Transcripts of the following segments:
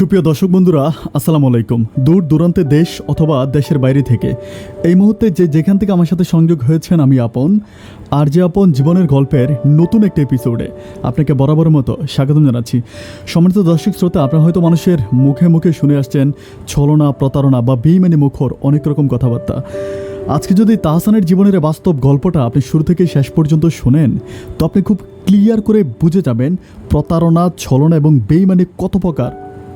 সুপ্রিয় দর্শক বন্ধুরা, আসসালামু আলাইকুম। দূর দূরান্তে দেশ অথবা দেশের বাইরে থেকে এই মুহূর্তে যেখান থেকে আমার সাথে সংযোগ হয়েছেন, আমি আপন আর যে আপন জীবনের গল্পের নতুন একটা এপিসোডে আপনাকে বরাবরের মতো স্বাগতম জানাচ্ছি। সম্মানিত দর্শক শ্রোতা, আপনারা হয়তো মানুষের মুখে মুখে শুনে আসছেন ছলনা, প্রতারণা বা বেইমানি মুখর অনেক রকম কথাবার্তা। আজকে যদি তাহসানের জীবনের বাস্তব গল্পটা আপনি শুরু থেকে শেষ পর্যন্ত শোনেন, তো আপনি খুব ক্লিয়ার করে বুঝে যাবেন প্রতারণা, ছলনা এবং বেইমানি কত প্রকার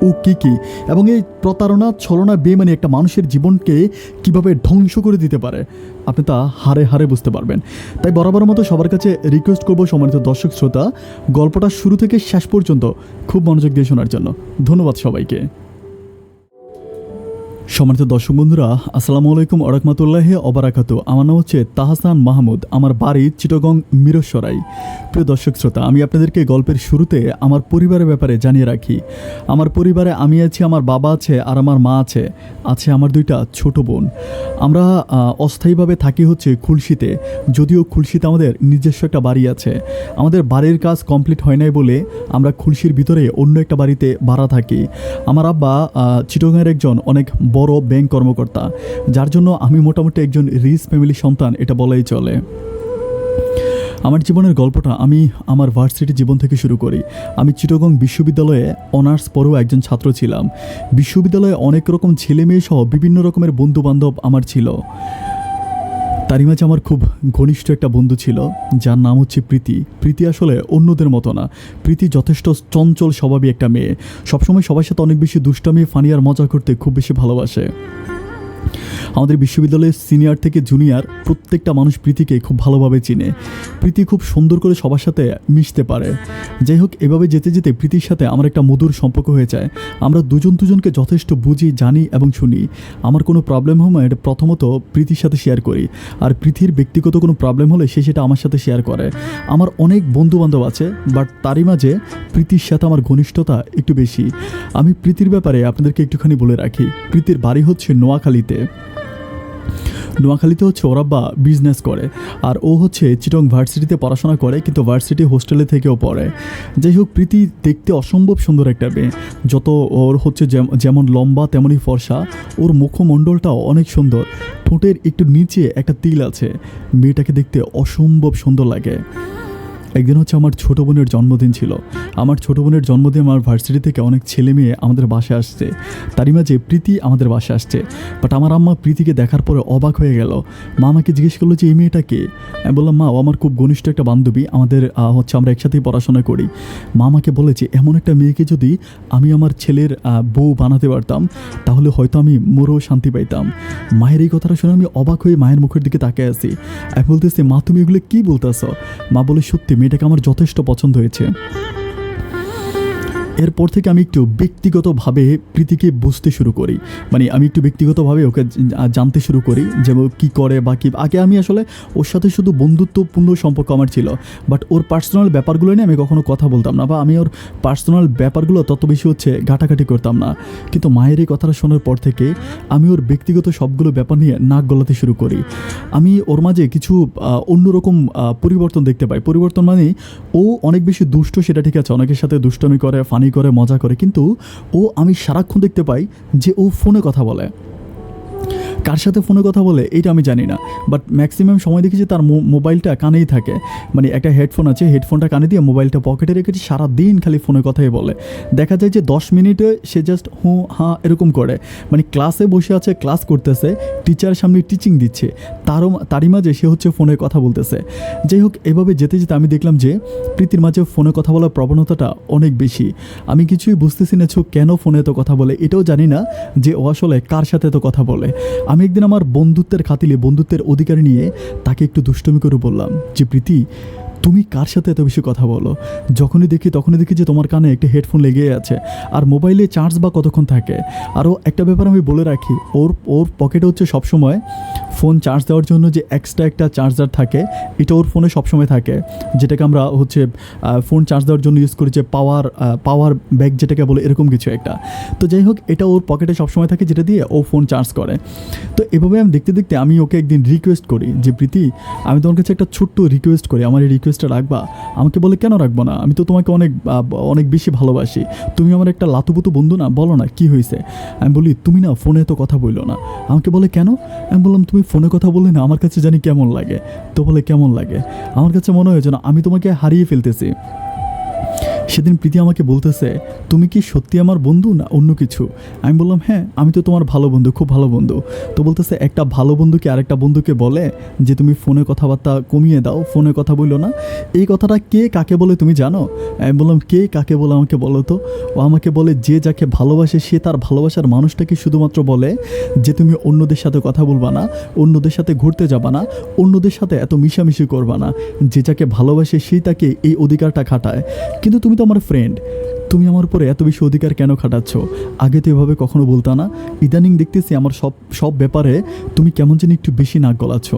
ও কী এবং এই প্রতারণা, ছলনা, বেইমানি একটা মানুষের জীবনকে কিভাবে ধ্বংস করে দিতে পারে আপনি তা হারে হারে বুঝতে পারবেন। তাই বরাবর মতো সবার কাছে রিকোয়েস্ট করবো, সম্মানিত দর্শক শ্রোতা, গল্পটা শুরু থেকে শেষ পর্যন্ত খুব মনোযোগ দিয়ে শোনার জন্য। ধন্যবাদ সবাইকে। সম্মানিত দর্শক বন্ধুরা, আসসালামু আলাইকুম ওয়া রাহমাতুল্লাহি ওয়া বারাকাতুহু। আমার নাম হচ্ছে তাহসান মাহমুদ। আমার বাড়ি চিটাগং মিরসরাই। প্রিয় দর্শক শ্রোতা, আমি আপনাদেরকে গল্পের শুরুতে আমার পরিবারের ব্যাপারে জানিয়ে রাখি। আমার পরিবারে আমি আছি, আমার বাবা আছে আর আমার মা আছে আমার দুইটা ছোট বোন। আমরা অস্থায়ীভাবে থাকি হচ্ছে খুলশিতে। যদিও খুলশিতে আমাদের নিজস্ব একটা বাড়ি আছে, আমাদের বাড়ির কাজ কমপ্লিট হয় নাই বলে আমরা খুলশির ভিতরে অন্য একটা বাড়িতে ভাড়া থাকি। আমার আব্বা চিটাগংয়ের একজন অনেক বড় ব্যাংক কর্মকর্তা, যার জন্য আমি মোটামুটি একজন রিচ ফ্যামিলির সন্তান, এটা বলাই চলে। আমার জীবনের গল্পটা আমি আমার ভার্সিটি জীবন থেকে শুরু করি। আমি চিটাগং বিশ্ববিদ্যালয়ে অনার্স পড়েও একজন ছাত্র ছিলাম। বিশ্ববিদ্যালয়ে অনেক রকম ছেলে মেয়ে সহ বিভিন্ন রকমের বন্ধু বান্ধব আমার ছিল। তারই মাঝে আমার খুব ঘনিষ্ঠ একটা বন্ধু ছিল, যার নাম হচ্ছে প্রীতি। প্রীতি আসলে অন্যদের মতো না। প্রীতি যথেষ্ট চঞ্চল স্বভাবী একটা মেয়ে, সবসময় সবার সাথে অনেক বেশি দুষ্টামি, ফানি আর মজা করতে খুব বেশি ভালোবাসে। আমাদের বিশ্ববিদ্যালয়ের সিনিয়র থেকে জুনিয়র প্রত্যেকটা মানুষ প্রীতিকে খুব ভালোভাবে চিনে। প্রীতি খুব সুন্দর করে সবার সাথে মিশতে পারে। যাই হোক, এভাবে যেতে যেতে প্রীতির সাথে আমার একটা মধুর সম্পর্ক হয়ে যায়। আমরা দুজনকে যথেষ্ট বুঝি, জানি এবং শুনি। আমার কোনো প্রবলেম হলে এটা প্রথমত প্রীতির সাথে শেয়ার করি, আর প্রীতির ব্যক্তিগত কোনো প্রবলেম হলে সে সেটা আমার সাথে শেয়ার করে। আমার অনেক বন্ধু বান্ধব আছে, বাট তারই মাঝে প্রীতির সাথে আমার ঘনিষ্ঠতা একটু বেশি। আমি প্রীতির ব্যাপারে আপনাদেরকে একটুখানি বলে রাখি। প্রীতির বাড়ি হচ্ছে নোয়াখালীতে হচ্ছে ওর আব্বা বিজনেস করে, আর ও হচ্ছে চিটং ভার্সিটিতে পড়াশোনা করে, কিন্তু ভার্সিটি হোস্টেলে থেকেও পড়ে। যাই হোক, প্রীতি দেখতে অসম্ভব সুন্দর একটা মেয়ে। যত ওর হচ্ছে যেমন লম্বা তেমনই ফর্সা, ওর মুখমণ্ডলটাও অনেক সুন্দর। ঠোঁটের একটু নিচে একটা তিল আছে। মেয়েটাকে দেখতে অসম্ভব সুন্দর লাগে। একদিন হচ্ছে আমার ছোটো বোনের জন্মদিন ছিল। আমার ছোটো বোনের জন্মদিন আমার ভার্সিটি থেকে অনেক ছেলে মেয়ে আমাদের বাসায় আসছে। তারই মাঝে প্রীতি আমাদের বাসায় আসছে। বাট আমার আম্মা প্রীতিকে দেখার পরে অবাক হয়ে গেল। মা আমাকে জিজ্ঞেস করলো যে এই মেয়েটাকে। আমি বললাম, মা, ও আমার খুব ঘনিষ্ঠ একটা বান্ধবী, আমাদের আমরা একসাথেই পড়াশোনা করি। মা আমাকে বলেছে, এমন একটা মেয়েকে যদি আমি আমার ছেলের বউ বানাতে পারতাম, তাহলে হয়তো আমি মরেও শান্তি পাইতাম। মায়ের এই কথাটা শুনে আমি অবাক হয়ে মায়ের মুখের দিকে তাকিয়ে আছি। আমি বলতেছি, মা, তুমি এগুলো কী বলতেছ? মা বলে, সত্যি মেয়েটাকে আমার যথেষ্ট পছন্দ হয়েছে। এরপর থেকে আমি একটু ব্যক্তিগতভাবে প্রীতিকে বুঝতে শুরু করি। মানে আমি একটু ব্যক্তিগতভাবে ওকে জানতে শুরু করি, যে ও কী করে বা কী। আগে আমি আসলে ওর সাথে শুধু বন্ধুত্বপূর্ণ সম্পর্ক আমার ছিল, বাট ওর পার্সোনাল ব্যাপারগুলো নিয়ে আমি কখনো কথা বলতাম না, বা আমি ওর পার্সোনাল ব্যাপারগুলো তত বেশি হচ্ছে ঘাটাঘাটি করতাম না। কিন্তু মায়ের এই কথাটা শোনার পর থেকে আমি ওর ব্যক্তিগত সবগুলো ব্যাপার নিয়ে নাক গলাতে শুরু করি। আমি ওর মাঝে কিছু অন্যরকম পরিবর্তন দেখতে পাই। পরিবর্তন মানে ও অনেক বেশি দুষ্ট, সেটা ঠিক আছে, অনেকের সাথে দুষ্টমি করে, ফানি করে, মজা করে, কিন্তু আমি সারাক্ষণ দেখতে পাই যে ও ফোনে কথা বলে। কার সাথে ফোনে কথা বলে এটা আমি জানি না, বাট ম্যাক্সিমাম সময় দেখি যে তার মোবাইলটা কানেই থাকে। মানে একটা হেডফোন আছে, হেডফোনটা কানে দিয়ে মোবাইলটা পকেটে রেখেছি, সারাদিন খালি ফোনে কথাই বলে। দেখা যায় যে 10 মিনিটে সে জাস্ট হুঁ হাঁ এরকম করে। মানে ক্লাসে বসে আছে, ক্লাস করতেছে, টিচারের সামনে টিচিং দিচ্ছে, তারই মাঝে সে হচ্ছে ফোনে কথা বলতেছে। যাই হোক, এভাবে যেতে যেতে আমি দেখলাম যে প্রীতির মাঝে ফোনে কথা বলার প্রবণতাটা অনেক বেশি। আমি কিছুই বুঝতেছি না কেন ফোনে এত কথা বলে, এটাও জানি না যে ও আসলে কার সাথে এত কথা বলে। আমি একদিন আমার বন্ধুত্বের খাতিলে, বন্ধুত্বের অধিকার নিয়ে তাকে একটু দুষ্টমি করে বললাম যে, প্রীতি, তুমি কার সাথে এত বেশি কথা বলো? তখনই দেখি যে তোমার কানে একটা হেডফোন লেগে আছে, আর মোবাইলে চার্জ বা কতক্ষণ থাকে। আরও একটা ব্যাপার আমি বলে রাখি, ওর পকেটে হচ্ছে সবসময় ফোন চার্জ দেওয়ার জন্য যে এক্সট্রা একটা চার্জার থাকে, এটা ওর ফোনে সবসময় থাকে, যেটাকে আমরা হচ্ছে ফোন চার্জ দেওয়ার জন্য ইউজ করি, যে পাওয়ার ব্যাগ যেটাকে বলে, এরকম কিছু একটা। তো যাই হোক, এটা ওর পকেটে সবসময় থাকে, যেটা দিয়ে ও ফোন চার্জ করে। তো এভাবে আমি দেখতে দেখতে আমি ওকে একদিন রিকোয়েস্ট করি যে প্রীতি, আমি তোমার কাছে একটা ছোট্ট রিকোয়েস্ট করি, আমার এই রিকোয়েস্টটা রাখবা? আমাকে বলে কেন রাখবো না, আমি তো তোমাকে অনেক বেশি ভালোবাসি, তুমি আমার একটা লাতুপুতু বন্ধু না, বলো না কী হয়েছে। আমি বলি তুমি না ফোনে তো কথা বললো না। আমাকে বলে কেন? আমি বললাম তুমি ফোনে কথা বললে না আমার কাছে জানি কেমন লাগে। তো বলে কেমন লাগে? আমার কাছে মনে হয় যেন আমি তোমাকে হারিয়ে ফেলতেছি। সেদিন প্রীতি আমাকে বলতেছে, তুমি কি সত্যি আমার বন্ধু না অন্য কিছু? আমি বললাম হ্যাঁ, আমি তো তোমার ভালো বন্ধু, খুব ভালো বন্ধু। তো বলতেছে একটা ভালো বন্ধুকে আরেকটা বন্ধুকে বলে যে তুমি ফোনে কথাবার্তা কমিয়ে দাও, ফোনে কথা বললো না। এই কথাটা কে কাকে বলে তুমি জানো? আমি বললাম কে কাকে বলে আমাকে বলো তো। ও আমাকে বলে যে যাকে ভালোবাসে সে তার ভালোবাসার মানুষটাকে শুধুমাত্র বলে যে তুমি অন্যদের সাথে কথা বলবা না, অন্যদের সাথে ঘুরতে যাবা না, অন্যদের সাথে এত মিশামিশি করবা না। যে যাকে ভালোবাসে সেই তাকে এই অধিকারটা খাটায়। কিন্তু তুমি তো আমার ফ্রেন্ড, তুমি আমার উপরে এত বেশি অধিকার কেন খাটাচ্ছ? আগে তো এভাবে কখনো বলতা না, ইদানিং দেখতেছি আমার সব ব্যাপারে তুমি কেমন যেন একটু বেশি নাক গলাচ্ছ।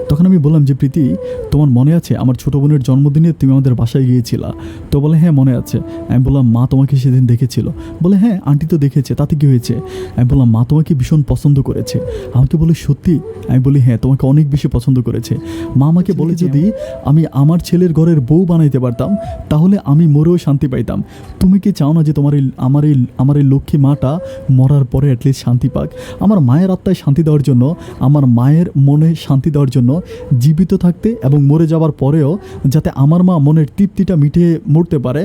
তখন আমি বললাম যে প্রীতি, তোমার মনে আছে আমার ছোটো বোনের জন্মদিনে তুমি আমাদের বাসায় গিয়েছিলা? তো বলে হ্যাঁ মনে আছে। আমি বললাম মা তোমাকে সেদিন দেখেছিল? বলে হ্যাঁ আন্টি তো দেখেছে, তাতে কী হয়েছে? আমি বললাম মা তোমাকে ভীষণ পছন্দ করেছে। আমাকে বলে সত্যি? আমি বলি হ্যাঁ তোমাকে অনেক বেশি পছন্দ করেছে। মা আমাকে বলে যদি আমি আমার ছেলের ঘরের বউ বানাইতে পারতাম তাহলে আমি মরেও শান্তি পাইতাম। তুমি কি চাও না যে তোমার আমার এই লক্ষ্মী মাটা মরার পরে অ্যাটলিস্ট শান্তি পাক? আমার মায়ের আত্মায় শান্তি দেওয়ার জন্য, আমার মায়ের মনে শান্তি দেওয়ার জন্য জীবিত থাকতে এবং মরে যাওয়ার পরেও যাতে আমার মা মনের তৃপ্তিটা মিটিয়ে মরতে পারে,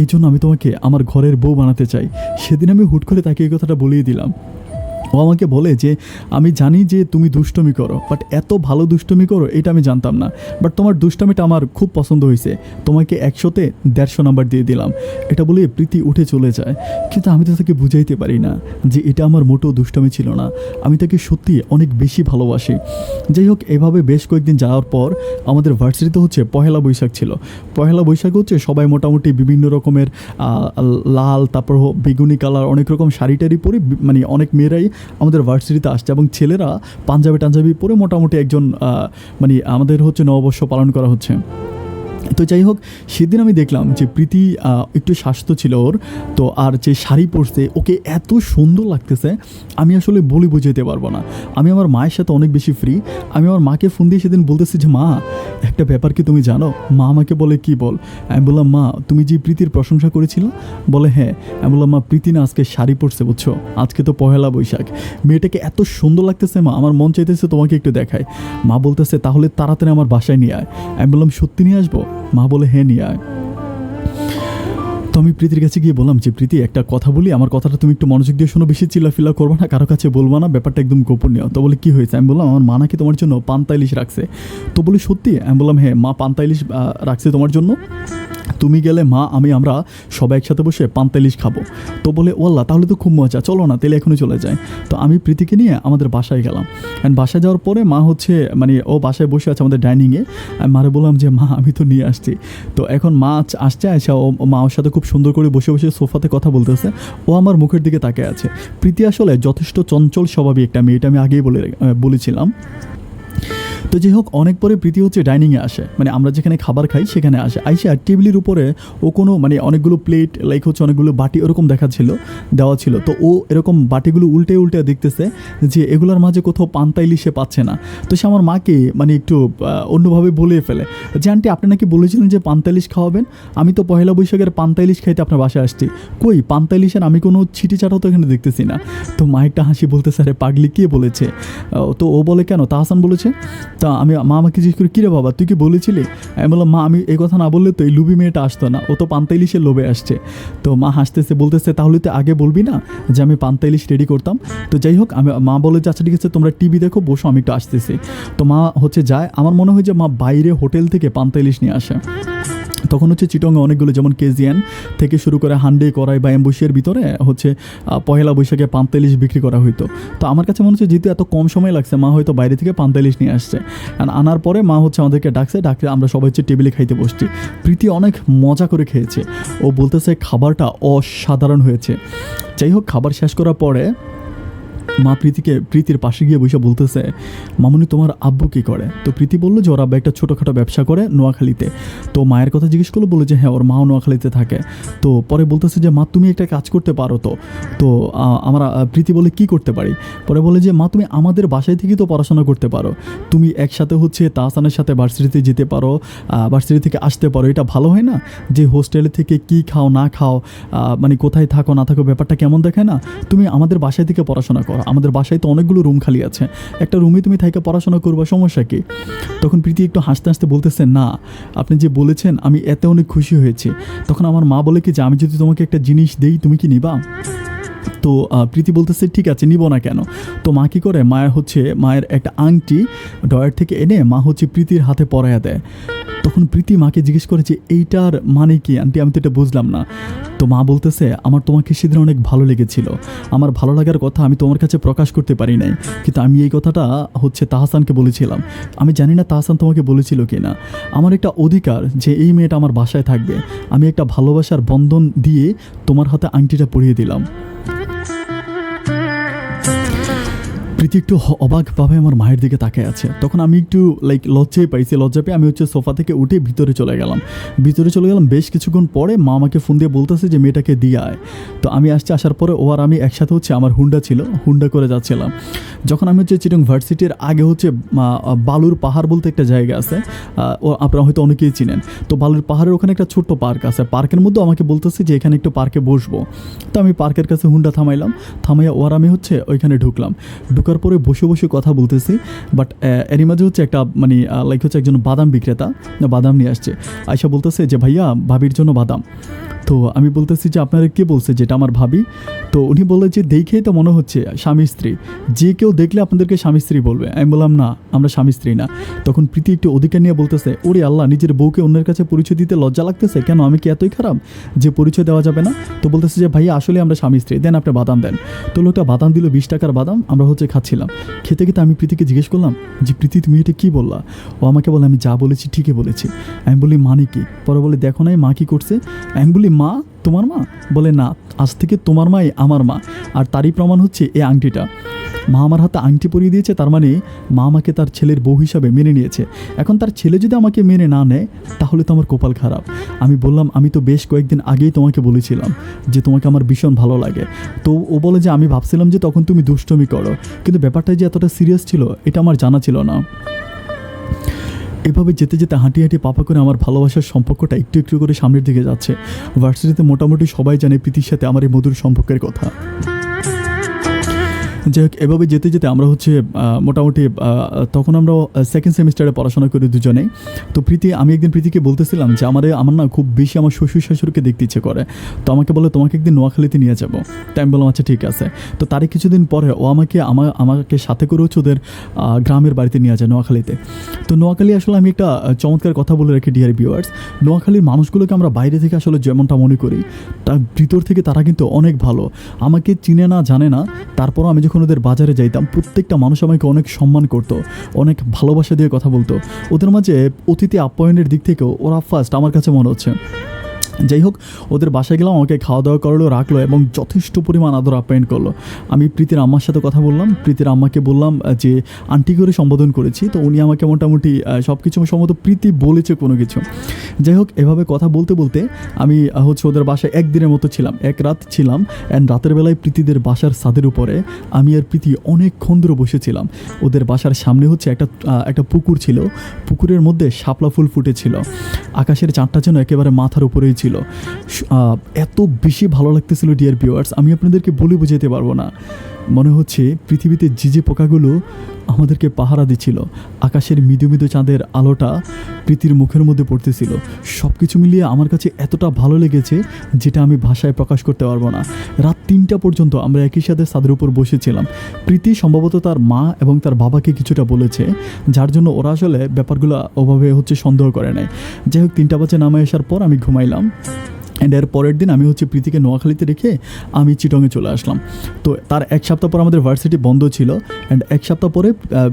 এই জন্য আমি তোমাকে আমার ঘরের বউ বানাতে চাই। সেদিন আমি হুট করে তাকে এই কথাটা বলিয়ে দিলাম। ও আমাকে বলে যে আমি জানি যে তুমি দুষ্টমি করো, বাট এত ভালো দুষ্টমি করো এটা আমি জানতাম না, বাট তোমার দুষ্টমিটা আমার খুব পছন্দ হয়েছে, তোমাকে 100-তে 150 নাম্বার দিয়ে দিলাম। এটা বলে প্রীতি উঠে চলে যায়। কিন্তু আমি তো তাকে বুঝাইতে পারি না যে এটা আমার মোটেও দুষ্টমি ছিল না, আমি তাকে সত্যি অনেক বেশি ভালোবাসি। যাই হোক, এভাবে বেশ কয়েকদিন যাওয়ার পর আমাদের ভার্সিটিতে হচ্ছে পহেলা বৈশাখ ছিল। পহেলা বৈশাখ হচ্ছে সবাই মোটামুটি বিভিন্ন রকমের লাল, তারপর বেগুনি কালার অনেক রকম শাড়ি টাড়ি পরে, মানে অনেক মেয়েরাই আমাদের ভার্সিটিতে আসছে এবং ছেলেরা পাঞ্জাবি পরে মোটামুটি একজন মানে আমাদের হচ্ছে নববর্ষ পালন করা হচ্ছে। তো যাই হোক, সেদিন আমি দেখলাম যে প্রীতি একটু স্বাস্থ্য ছিল ওর, তো আর যে শাড়ি পরছে ওকে এত সুন্দর লাগতেছে আমি আসলে বলে বুঝাইতে পারবো না। আমি আমার মায়ের সাথে অনেক বেশি ফ্রি। আমি আমার মাকে ফোন দিয়ে সেদিন বলতেছি যে মা একটা ব্যাপার কি তুমি জানো? মা আমাকে বলে কি বল? আমি বললাম মা তুমি যে প্রীতির প্রশংসা করেছিল? বলে হ্যাঁ। আমি বললাম মা প্রীতি না আজকে শাড়ি পরছে বুঝছো, আজকে তো পহেলা বৈশাখ, মেয়েটাকে এত সুন্দর লাগতেছে মা, আমার মন চাইতেছে তোমাকে একটু দেখায়। মা বলতেছে তাহলে তাড়াতাড়ি আমার বাসায় নিয়ে আয়। আমি বললাম সত্যি নিয়ে আসবো? মা বলে হ্যাঁ নিয়ে আয়। তো আমি প্রীতির কাছে গিয়ে বললাম যে প্রীতি একটা কথা বলি, আমার কথাটা তুমি একটু মনোযোগ দিয়ে শোনো, বেশি চিল্লাফিল্লা করবো না, কারো কাছে বলবো না, ব্যাপারটা একদম গোপনীয়। তো বলে কী হয়েছে? আমি বললাম আমার মা নাকি তোমার জন্য পান্তা ইলিশ রাখছে। তো বলি সত্যি? আমি বললাম হ্যাঁ মা পান্তা ইলিশ রাখছে তোমার জন্য, তুমি গেলে মা আমরা সবাই একসাথে বসে পান্তা ইলিশ খাবো। তো বলে ওয়াল্লাহ তাহলে তো খুব মজা, চলো না তাহলে এখনই চলে যায়। তো আমি প্রীতিকে নিয়ে আমাদের বাসায় গেলাম। অ্যান্ড বাসায় যাওয়ার পরে মা হচ্ছে মানে ও বাসায় বসে আছে আমাদের ডাইনিংয়ে। আমি মারে বললাম যে মা আমি তো নিয়ে আসছি। তো এখন মা আসছে, মা ওর সাথে খুব সুন্দর করে বসে বসে সোফাতে কথা বলতেছে, ও আমার মুখের দিকে তাকিয়ে আছে। প্রীতি আসলে যথেষ্ট চঞ্চল স্বভাবী একটা মেয়ে, এটা আমি আগেই বলেছিলাম। তো যাই হোক, অনেক পরে প্রীতি হচ্ছে ডাইনিংয়ে আসে, মানে আমরা যেখানে খাবার খাই সেখানে আসে। আইসা টেবিলের উপরে ও কোনো মানে অনেকগুলো প্লেট লাইক হচ্ছে অনেকগুলো বাটি ওরকম দেওয়া ছিল। তো ও এরকম বাটিগুলো উল্টে দেখতেছে যে এগুলোর মাঝে কোথাও পান্তা ইলিশে পাচ্ছে না। তো সে আমার মাকে মানে একটু অন্যভাবে বলে ফেলে যে আন্টি আপনি নাকি বলেছিলেন যে পান্তা ইলিশ খাওয়াবেন, আমি তো পহেলা বৈশাখের পান্তা ইলিশ খাইতে আপনার বাসায় আসছি, কই পান্তা ইলিশের আমি কোনো ছিটি চাটাও তো এখানে দেখতেছি না। তো মা একটা হাসি বলতেছে আরে পাগলি কে বলেছে? তো ও বলে কেন তাহসান বলেছে। তা মা আমাকে জিজ্ঞেস করি কিরে বাবা তুই কি বলেছিলি? আমি বললাম মা আমি এই কথা না বললে তো এই লুবি মেয়েটা আসতো না, ও তো পান্তা ইলিশের লোভে আসছে। তো মা হাসতেছে বলতেছে তাহলে তো আগে বলবি না যে আমি পান্তা ইলিশ রেডি করতাম। তো যাই হোক, মা বলে যে আচ্ছা ঠিক আছে তোমরা টিভি দেখো, বসো আমি একটু আসতেছি। তো মা হচ্ছে যায়, আমার মনে হয় যে মা বাইরে হোটেল থেকে পান্তা ইলিশ নিয়ে আসে। তখন হচ্ছে চিটংয়ে অনেকগুলো যেমন কেজিএন থেকে শুরু করে হান্ডি করাই বা এম্বুশিয়ার ভিতরে হচ্ছে পহেলা বৈশাখে পান্তা ইলিশ বিক্রি করা হইতো। তো আমার কাছে মনে হচ্ছে যেহেতু এত কম সময় লাগছে মা হয়তো বাইরে থেকে পান্তা ইলিশ নিয়ে আসছে। আনার পরে মা হচ্ছে আমাদেরকে ডাকছে আমরা সবাই হচ্ছে টেবিলে খাইতে বসছি। প্রীতি অনেক মজা করে খেয়েছে, ও বলতেছে খাবারটা অসাধারণ হয়েছে। যাই হোক, খাবার শেষ করার পরে মা প্রীতির পাশে গিয়ে বসে বলতেছে, মামুনি তোমার আব্বু কী করে? তো প্রীতি বললো যে ওর আব্বা একটা ছোটোখাটো ব্যবসা করে নোয়াখালীতে। তো মায়ের কথা জিজ্ঞেস করলো, বলে যে হ্যাঁ ওর মাও নোয়াখালীতে থাকে। তো পরে বলতেছে যে মা তুমি একটা কাজ করতে পারো। তো আমরা প্রীতি বলে কি করতে পারি? পরে বলে যে মা তুমি আমাদের বাসায় থেকেই তো পড়াশোনা করতে পারো, তুমি একসাথে হচ্ছে তাহসানের সাথে ভার্সিটিতে যেতে পারো, ভার্সিটি থেকে আসতে পারো, এটা ভালো হয় না? যে হোস্টেলে থেকে কি খাও না খাও, মানে কোথায় থাকো না থাকো ব্যাপারটা কেমন দেখায় না? তুমি আমাদের বাসায় থেকে পড়াশোনা করো, আমাদের বাসায় তো অনেকগুলো রুম খালি আছে, একটা রুমে তুমি থেকে পড়াশোনা করবা, সমস্যা কি? তখন প্রীতি একটু হাসতে হাসতে বলতেছে, না আপনি যে বলেছেন আমি এতে অনেক খুশি হয়েছি। তখন আমার মা বলে কি যে আমি যদি তোমাকে একটা জিনিস দেই তুমি কি নিবা? তো প্রীতি বলতেছে ঠিক আছে নিব না কেন? তো মা কী করে, মায়ের একটা আংটি ডয়ার থেকে এনে মা হচ্ছে প্রীতির হাতে পরাইয়া দেয়। তখন প্রীতি মাকে জিজ্ঞেস করে যে এইটার মানে কি আন্টি, আমি তো এটা বুঝলাম না। তো মা বলতেছে আমার তোমাকে সেদিন অনেক ভালো লেগেছিল, আমার ভালো লাগার কথা আমি তোমার কাছে প্রকাশ করতে পারি নাই, কিন্তু আমি এই কথাটা তাহসানকে বলেছিলাম। আমি জানি না তাহসান তোমাকে বলেছিল কি না। আমার একটা অধিকার যে এই মেয়েটা আমার বাসায় থাকবে, আমি একটা ভালোবাসার বন্ধন দিয়ে তোমার হাতে আংটিটা পরিয়ে দিলাম। প্রীতি একটু অবাকভাবে আমার মায়ের দিকে তাকিয়ে আছে। তখন আমি একটু লজ্জা পেয়ে আমি সোফা থেকে উঠে ভিতরে চলে গেলাম। বেশ কিছুক্ষণ পরে মা আমাকে ফোন দিয়ে বলতেছে যে মেয়েটাকে দিয়ে আয়। তো আমি আসার পরে ও আর আমি একসাথে আমার হুন্ডা করে যাচ্ছিলাম। যখন আমি চিটং ভার্সিটির আগে বালুর পাহাড় বলতে একটা জায়গা আছে, ও আপনারা হয়তো অনেকেই চিনেন। তো বালুর পাহাড়ের ওখানে একটা ছোট্ট পার্ক আছে, পার্কের মধ্যে আমাকে বলতেছে যে এখানে একটু পার্কে বসবো। তো আমি পার্কের কাছে হুন্ডা থামাইয়া ওর আমি ওইখানে ঢুকলাম। ঢোকার পরে বসে বসে কথা বলতেছি, বাট এরই মাঝে একটা একজন বাদাম বিক্রেতা বাদাম নিয়ে আসছে। আয়শা বলতেছে যে ভাইয়া ভাবির জন্য বাদাম। তো আমি বলতেছি যে আপনারা কে বলছে যেটা আমার ভাবি? তো উনি বললেন যে দেখেই তো মনে হচ্ছে স্বামী স্ত্রী, যে কেউ দেখলে আপনাদেরকে স্বামী স্ত্রী বলবে। আমি বললাম না আমরা স্বামী স্ত্রী না। তখন প্রীতি একটু অধিকার নিয়ে বলতেছে, ওরে আল্লাহ, নিজের বউকে অন্যের কাছে পরিচয় দিতে লজ্জা লাগতেছে কেন? আমি কি এতই খারাপ যে পরিচয় দেওয়া যাবে না? তো বলতেছে যে ভাইয়া আসলে আমরা স্বামী স্ত্রী, দেন আপনি বাদাম দেন। তো লোকটা বাদাম দিল, 20 টাকার বাদাম। আমরা খাচ্ছিলাম। খেতে খেতে আমি প্রীতিকে জিজ্ঞেস করলাম যে প্রীতি তুমি এটা কী বললা? ও আমাকে বলে আমি যা বলেছি ঠিকই বলেছি। আমি বলি মানে কি? পরে বলে দেখো নাই মা কী করছে। আমি বলি মা তোমার মা? বলে না, আজ থেকে তোমার মাই আমার মা, আর তারই প্রমাণ হচ্ছে এই আংটিটা। মা আমার হাতে আংটি পরিয়ে দিয়েছে, তার মানে মা আমাকে তার ছেলের বউ হিসাবে মেনে নিয়েছে। এখন তার ছেলে যদি আমাকে মেনে না নেয় তাহলে তো আমার কপাল খারাপ। আমি বললাম আমি তো বেশ কয়েকদিন আগেই তোমাকে বলেছিলাম যে তোমাকে আমার ভীষণ ভালো লাগে। তো ও বলে যে আমি ভাবছিলাম যে তখন তুমি দুষ্টমি করো, কিন্তু ব্যাপারটা যে এতটা সিরিয়াস ছিল এটা আমার জানা ছিল না। এভাবে যেতে যেতে হাঁটি পাপা করে আমার ভালোবাসার সম্পর্কটা একটু একটু করে সামনের দিকে যাচ্ছে। ভার্সিটিতে মোটামুটি সবাই জানে প্রীতির সাথে আমার এই মধুর সম্পর্কের কথা। যাই হোক, এভাবে যেতে যেতে আমরা মোটামুটি তখন আমরা সেকেন্ড সেমিস্টারে পড়াশোনা করি দুজনেই। তো আমি একদিন প্রীতিকে বলতেছিলাম যে আমার না খুব বেশি আমার শ্বশুর শাশুড়িকে দেখতে ইচ্ছে করে। তো আমাকে বলে তোমাকে একদিন নোয়াখালীতে নিয়ে যাবো। তাই আমি বললাম আচ্ছা ঠিক আছে। তো তারই কিছুদিন পরে ও আমাকে সাথে করে ওদের গ্রামের বাড়িতে নিয়ে যায় নোয়াখালীতে। তো নোয়াখালী আসলে আমি একটা চমৎকার কথা বলে রাখি ডিয়ার ভিউয়ার্স, নোয়াখালীর মানুষগুলোকে আমরা বাইরে থেকে আসলে যেমনটা মনে করি তার ভিতর থেকে তারা কিন্তু অনেক ভালো। আমাকে চিনে না জানে না, তারপরও আমি যখন ওদের বাজারে যাইতাম প্রত্যেকটা মানুষ আমাকে অনেক সম্মান করতো, অনেক ভালোবাসা দিয়ে কথা বলতো। ওদের মাঝে অতিথি আপ্যায়নের দিক থেকেও ওরা ফার্স্ট আমার কাছে মনে হচ্ছে। যাই হোক, ওদের বাসায় গেলাম, আমাকে খাওয়া দাওয়া করলো, রাখলো এবং যথেষ্ট পরিমাণ আদর আপ্যায়ন করলো। আমি প্রীতির আম্মার সাথে কথা বললাম, প্রীতির আম্মাকে বললাম যে আন্টি করে সম্বোধন করেছি। তো উনি আমাকে মোটামুটি সব কিছু সম্ভবত প্রীতি বলেছে কোনো কিছু। যাই হোক, এভাবে কথা বলতে বলতে আমি ওদের বাসায় একদিনের মতো ছিলাম, এক রাত ছিলাম। অ্যান্ড রাতের বেলায় প্রীতিদের বাসার ছাদের উপরে আমি আর প্রীতি অনেকক্ষণ ধরে বসেছিলাম। ওদের বাসার সামনে একটা পুকুর ছিল, পুকুরের মধ্যে শাপলা ফুল ফুটেছিল, আকাশের চাঁদটা যেন একেবারে মাথার উপরেই ছিল। এত বেশি ভালো লাগতেছিল ডিয়ার ভিউয়ার্স, আমি আপনাদেরকে বলে বোঝাতে পারবো না। মনে হচ্ছে পৃথিবীতে যে পোকাগুলো আমাদেরকে পাহারা দিচ্ছিল, আকাশের মৃদু মৃদু চাঁদের আলোটা প্রীতির মুখের মধ্যে পড়তেছিল, সব কিছু মিলিয়ে আমার কাছে এতটা ভালো লেগেছে যেটা আমি ভাষায় প্রকাশ করতে পারবো না। রাত 3টা পর্যন্ত আমরা একই সাথে ছাদের উপর বসেছিলাম। প্রীতি সম্ভবত তার মা এবং তার বাবাকে কিছুটা বলেছে, যার জন্য ওরা আসলে ব্যাপারগুলো ওভাবে সন্দেহ করে নাই। যাই হোক, 3টা বাজে নামে আসার পর আমি ঘুমাইলাম। অ্যান্ড এর পরের দিন আমি হচ্ছে প্রীতিকে নোয়াখালীতে রেখে আমি চিটংয়ে চলে আসলাম। তো তার এক সপ্তাহ পর আমাদের ভার্সিটি বন্ধ ছিল, অ্যান্ড এক সপ্তাহ পরে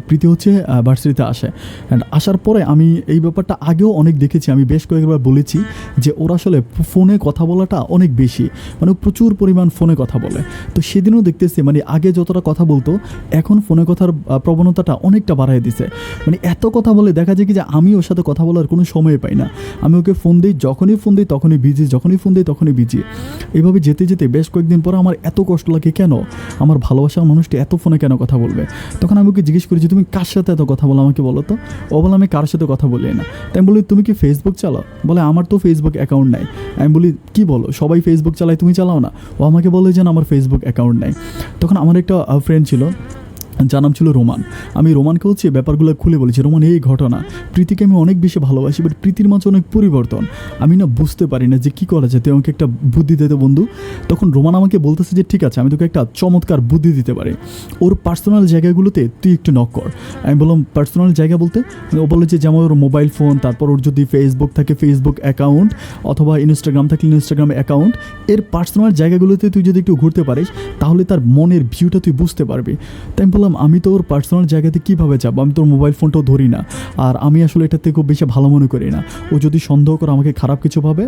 প্রীতি হচ্ছে ভার্সিটিতে আসে। অ্যান্ড আসার পরে আমি এই ব্যাপারটা আগেও অনেক দেখেছি, আমি বেশ কয়েকবার বলেছি যে ওরা আসলে ফোনে কথা বলাটা অনেক বেশি, মানে প্রচুর পরিমাণ ফোনে কথা বলে। তো সেদিনও দেখতেছি মানে আগে যতটা কথা বলতো এখন ফোনে কথার প্রবণতাটা অনেকটা বাড়াই দিছে। মানে এত কথা বলে দেখা যায় কি যে আমি ওর সাথে কথা বলার কোনো সময় পাই না। আমি ওকে ফোন দিই, যখনই ফোন দিই তখনই বিজি, যখনই ফোন দিই তখনই বিজি। এইভাবে যেতে যেতে বেশ কয়েকদিন পর আমার এত কষ্ট লাগে, কেন আমার ভালোবাসার মানুষটি এত ফোনে কেন কথা বলবে। তখন আমি ওকে জিজ্ঞেস করি যে তুমি কার সাথে এত কথা বলো আমাকে বলো তো। ও বলে আমি কার সাথে কথা বলি না। তাই আমি বলি তুমি কি ফেসবুক চালাও? বলে আমার তো ফেসবুক অ্যাকাউন্ট নাই। আমি বলি কি বলো, সবাই ফেসবুক চালায় তুমি চালাও না? ও আমাকে বলে যে না আমার ফেসবুক অ্যাকাউন্ট নাই। তখন আমার একটা ফ্রেন্ড ছিল, যার নাম ছিল রোমান। আমি রোমানকে হচ্ছে ব্যাপারগুলো খুলে বলেছি, রোমান এই ঘটনা, প্রীতিকে আমি অনেক বেশি ভালোবাসি, বাট প্রীতির মাঝে অনেক পরিবর্তন, আমি না বুঝতে পারি না যে কী করা যায়, তুই আমাকে একটা বুদ্ধি দিতে বন্ধু। তখন রোমান আমাকে বলতেছে যে ঠিক আছে আমি তোকে একটা চমৎকার বুদ্ধি দিতে পারি, ওর পার্সোনাল জায়গাগুলোতে তুই একটু নক কর। আমি বললাম পার্সোনাল জায়গা বলতে? ও বলে যে যেমন ওর মোবাইল ফোন, তারপর ওর যদি ফেসবুক থাকে ফেসবুক অ্যাকাউন্ট, অথবা ইনস্টাগ্রাম থাকলে ইনস্টাগ্রাম অ্যাকাউন্ট, এর পার্সোনাল জায়গাগুলোতে তুই যদি একটু ঘুরতে পারিস তাহলে তার মনের ভিউটা তুই বুঝতে পারবি। তাই বললাম আমি তো ওর পার্সোনাল জায়গাতে কীভাবে যাবো, আমি তোর মোবাইল ফোনটাও ধরি না, আর আমি আসলে এটাতে খুব বেশি ভালো মনে করি না, ও যদি সন্দেহ করে আমাকে খারাপ কিছু ভাবে।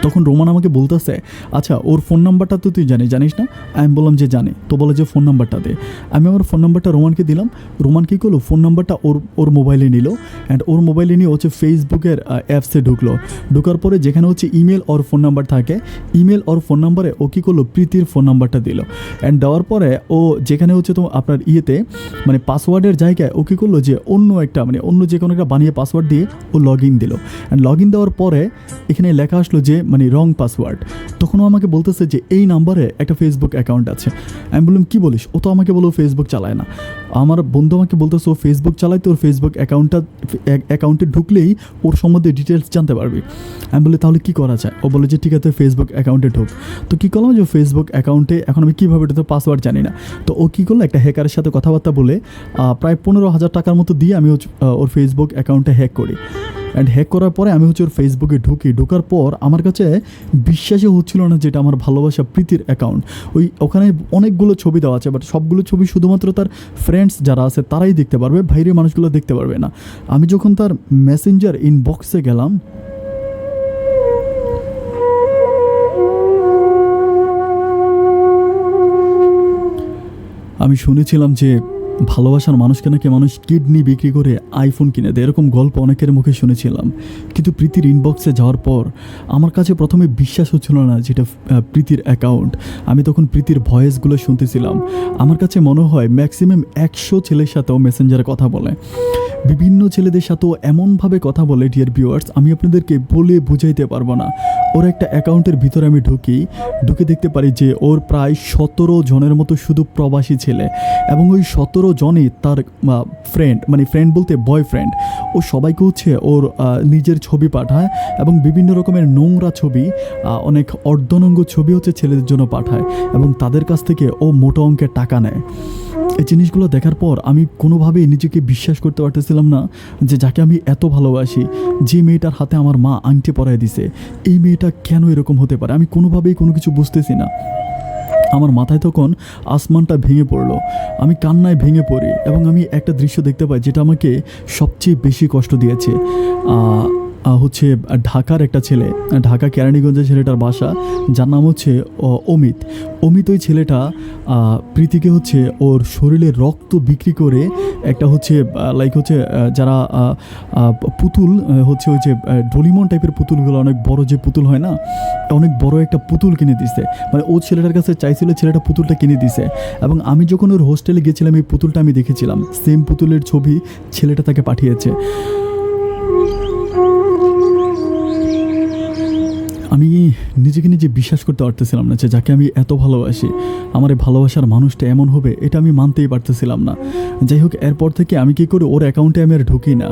তখন রোমান আমাকে বলতেছে আচ্ছা ওর ফোন নাম্বারটা তো তুই জানিস না? আমি বললাম যে জানি। তো বলে যে ফোন নাম্বারটা দে। আমি আমার ফোন নাম্বারটা রোমানকে দিলাম। রোমান কী করলো, ফোন নাম্বারটা ওর মোবাইলে নিল, অ্যান্ড ওর মোবাইলে নিয়ে হচ্ছে ফেসবুকের অ্যাপসে ঢোকার পরে যেখানে হচ্ছে ইমেল ওর ফোন নাম্বার থাকে, ইমেল ওর ফোন নাম্বারে ও কী করলো প্রীতির ফোন নাম্বারটা দিল, অ্যান্ড দেওয়ার পরে ও যেখানে হচ্ছে তো আপনার ইয়েতে মানে পাসওয়ার্ডের জায়গায় ও কী করলো যে অন্য একটা মানে অন্য যে কোনো একটা বানিয়ে পাসওয়ার্ড দিয়ে ও লগ ইন দিল, অ্যান্ড লগ ইন দেওয়ার পরে এখানে লেখা আসলো যে মানে রং পাসওয়ার্ড। তখনও আমাকে বলতেছে যে এই নাম্বারে একটা ফেসবুক অ্যাকাউন্ট আছে। আমি বললাম কী বলিস, ও তো আমাকে বলো ফেসবুক চালায় না। আমার বন্ধু আমাকে বলতেছে ও ফেসবুক চালায়, তো ওর ফেসবুক অ্যাকাউন্টে ঢুকলেই ওর সম্বন্ধে ডিটেলস জানতে পারবি। আমি বলি তাহলে কী করা যায়? ও বলে যে ঠিক আছে ফেসবুক অ্যাকাউন্টে ঢুক। তো কী করলাম যে ফেসবুক অ্যাকাউন্টে এখন আমি কীভাবে এটা তো পাসওয়ার্ড জানি না, তো ও কী করলো একটা হ্যাকারের সাথে কথাবার্তা বলে প্রায় 15,000 টাকার মতো দিয়ে আমি ওর ফেসবুক অ্যাকাউন্টে হ্যাক করি। অ্যান্ড হ্যাক করার পরে আমি হচ্ছে ওর ফেসবুকে ঢোকার পর আমার কাছে বিশ্বাসই হচ্ছিল না যেটা আমার ভালোবাসা প্রীতির অ্যাকাউন্ট। ওখানে অনেকগুলো ছবি দেওয়া আছে, বাট সবগুলো ছবি শুধুমাত্র তার ফ্রেন্ডস যারা আছে তারাই দেখতে পারবে, বাইরের মানুষগুলো দেখতে পারবে না। আমি যখন তার মেসেঞ্জার ইনবক্সে গেলাম, আমি শুনেছিলাম যে ভালোবাসার মানুষকে নাকি মানুষ কিডনি বিক্রি করে আইফোন কিনে দেয়, এরকম গল্প অনেকের মুখে শুনেছিলাম। কিন্তু প্রীতির ইনবক্সে যাওয়ার পর আমার কাছে প্রথমে বিশ্বাস হচ্ছিল না যেটা প্রীতির অ্যাকাউন্ট। আমি তখন প্রীতির ভয়েসগুলো শুনতেছিলাম। আমার কাছে মনে হয় ম্যাক্সিমাম 100 ছেলের সাথেও মেসেঞ্জারে কথা বলে, বিভিন্ন ছেলেদের সাথেও এমনভাবে কথা বলে ডিয়ার ভিউয়ার্স আমি আপনাদেরকে বলে বুঝাইতে পারবো না। ওর একটা অ্যাকাউন্টের ভিতরে আমি ঢুকে দেখতে পারি যে ওর প্রায় 17 জনের মতো শুধু প্রবাসী ছেলে, এবং ওই 17 জনই তার ফ্রেন্ড, মানে ফ্রেন্ড বলতে বয়ফ্রেন্ড। ও সবাইকে হচ্ছে ওর নিজের ছবি পাঠায়, এবং বিভিন্ন রকমের নোংরা ছবি, অনেক অর্ধনঙ্গ ছবি হচ্ছে ছেলেদের জন্য পাঠায়, এবং তাদের কাছ থেকে ও মোটা অঙ্কের টাকা নেয়। এই জিনিসগুলো দেখার পর আমি কোনোভাবেই নিজেকে বিশ্বাস করতে পারতেছিলাম না যে যাকে আমি এত ভালোবাসি, যে মেয়েটার হাতে আমার মা আংটি পরায় দিছে, এই মেয়েটা কেন এরকম হতে পারে। আমি কোনোভাবেই কোনো কিছু বুঝতেছি না। আমার মাথায় তখন আসমানটা ভেঙে পড়লো, আমি কান্নায় ভেঙে পড়ি, এবং আমি একটা দৃশ্য দেখতে পাই যেটা আমাকে সবচেয়ে বেশি কষ্ট দিয়েছে। হচ্ছে ঢাকার একটা ছেলে, ঢাকা কেরানীগঞ্জের ছেলেটার বাসা, যার নাম হচ্ছে অমিত। ওই ছেলেটা প্রীতিকে হচ্ছে ওর শরীরের রক্ত বিক্রি করে একটা হচ্ছে লাইক হচ্ছে যারা পুতুল হচ্ছে ওই যে ডোলিমন টাইপের পুতুলগুলো, অনেক বড় যে পুতুল হয় না, অনেক বড় একটা পুতুল কিনে দিছে। মানে ও ছেলেটার কাছে চাইছিল, ছেলেটা পুতুলটা কিনে দিছে, এবং আমি যখন ওর হোস্টেলে গেছিলাম এই পুতুলটা আমি দেখেছিলাম, সেম পুতুলের ছবি ছেলেটা তাকে পাঠিয়েছে। আমি নিজেকে নিজে বিশ্বাস করতে পারতেছিলাম না যে যাকে আমি এত ভালোবাসি আমার এই ভালোবাসার মানুষটা এমন হবে, এটা আমি মানতেই পারতেছিলাম না। যাই হোক, এরপর থেকে আমি কী করি, ওর অ্যাকাউন্টে আমি আর ঢুকি না।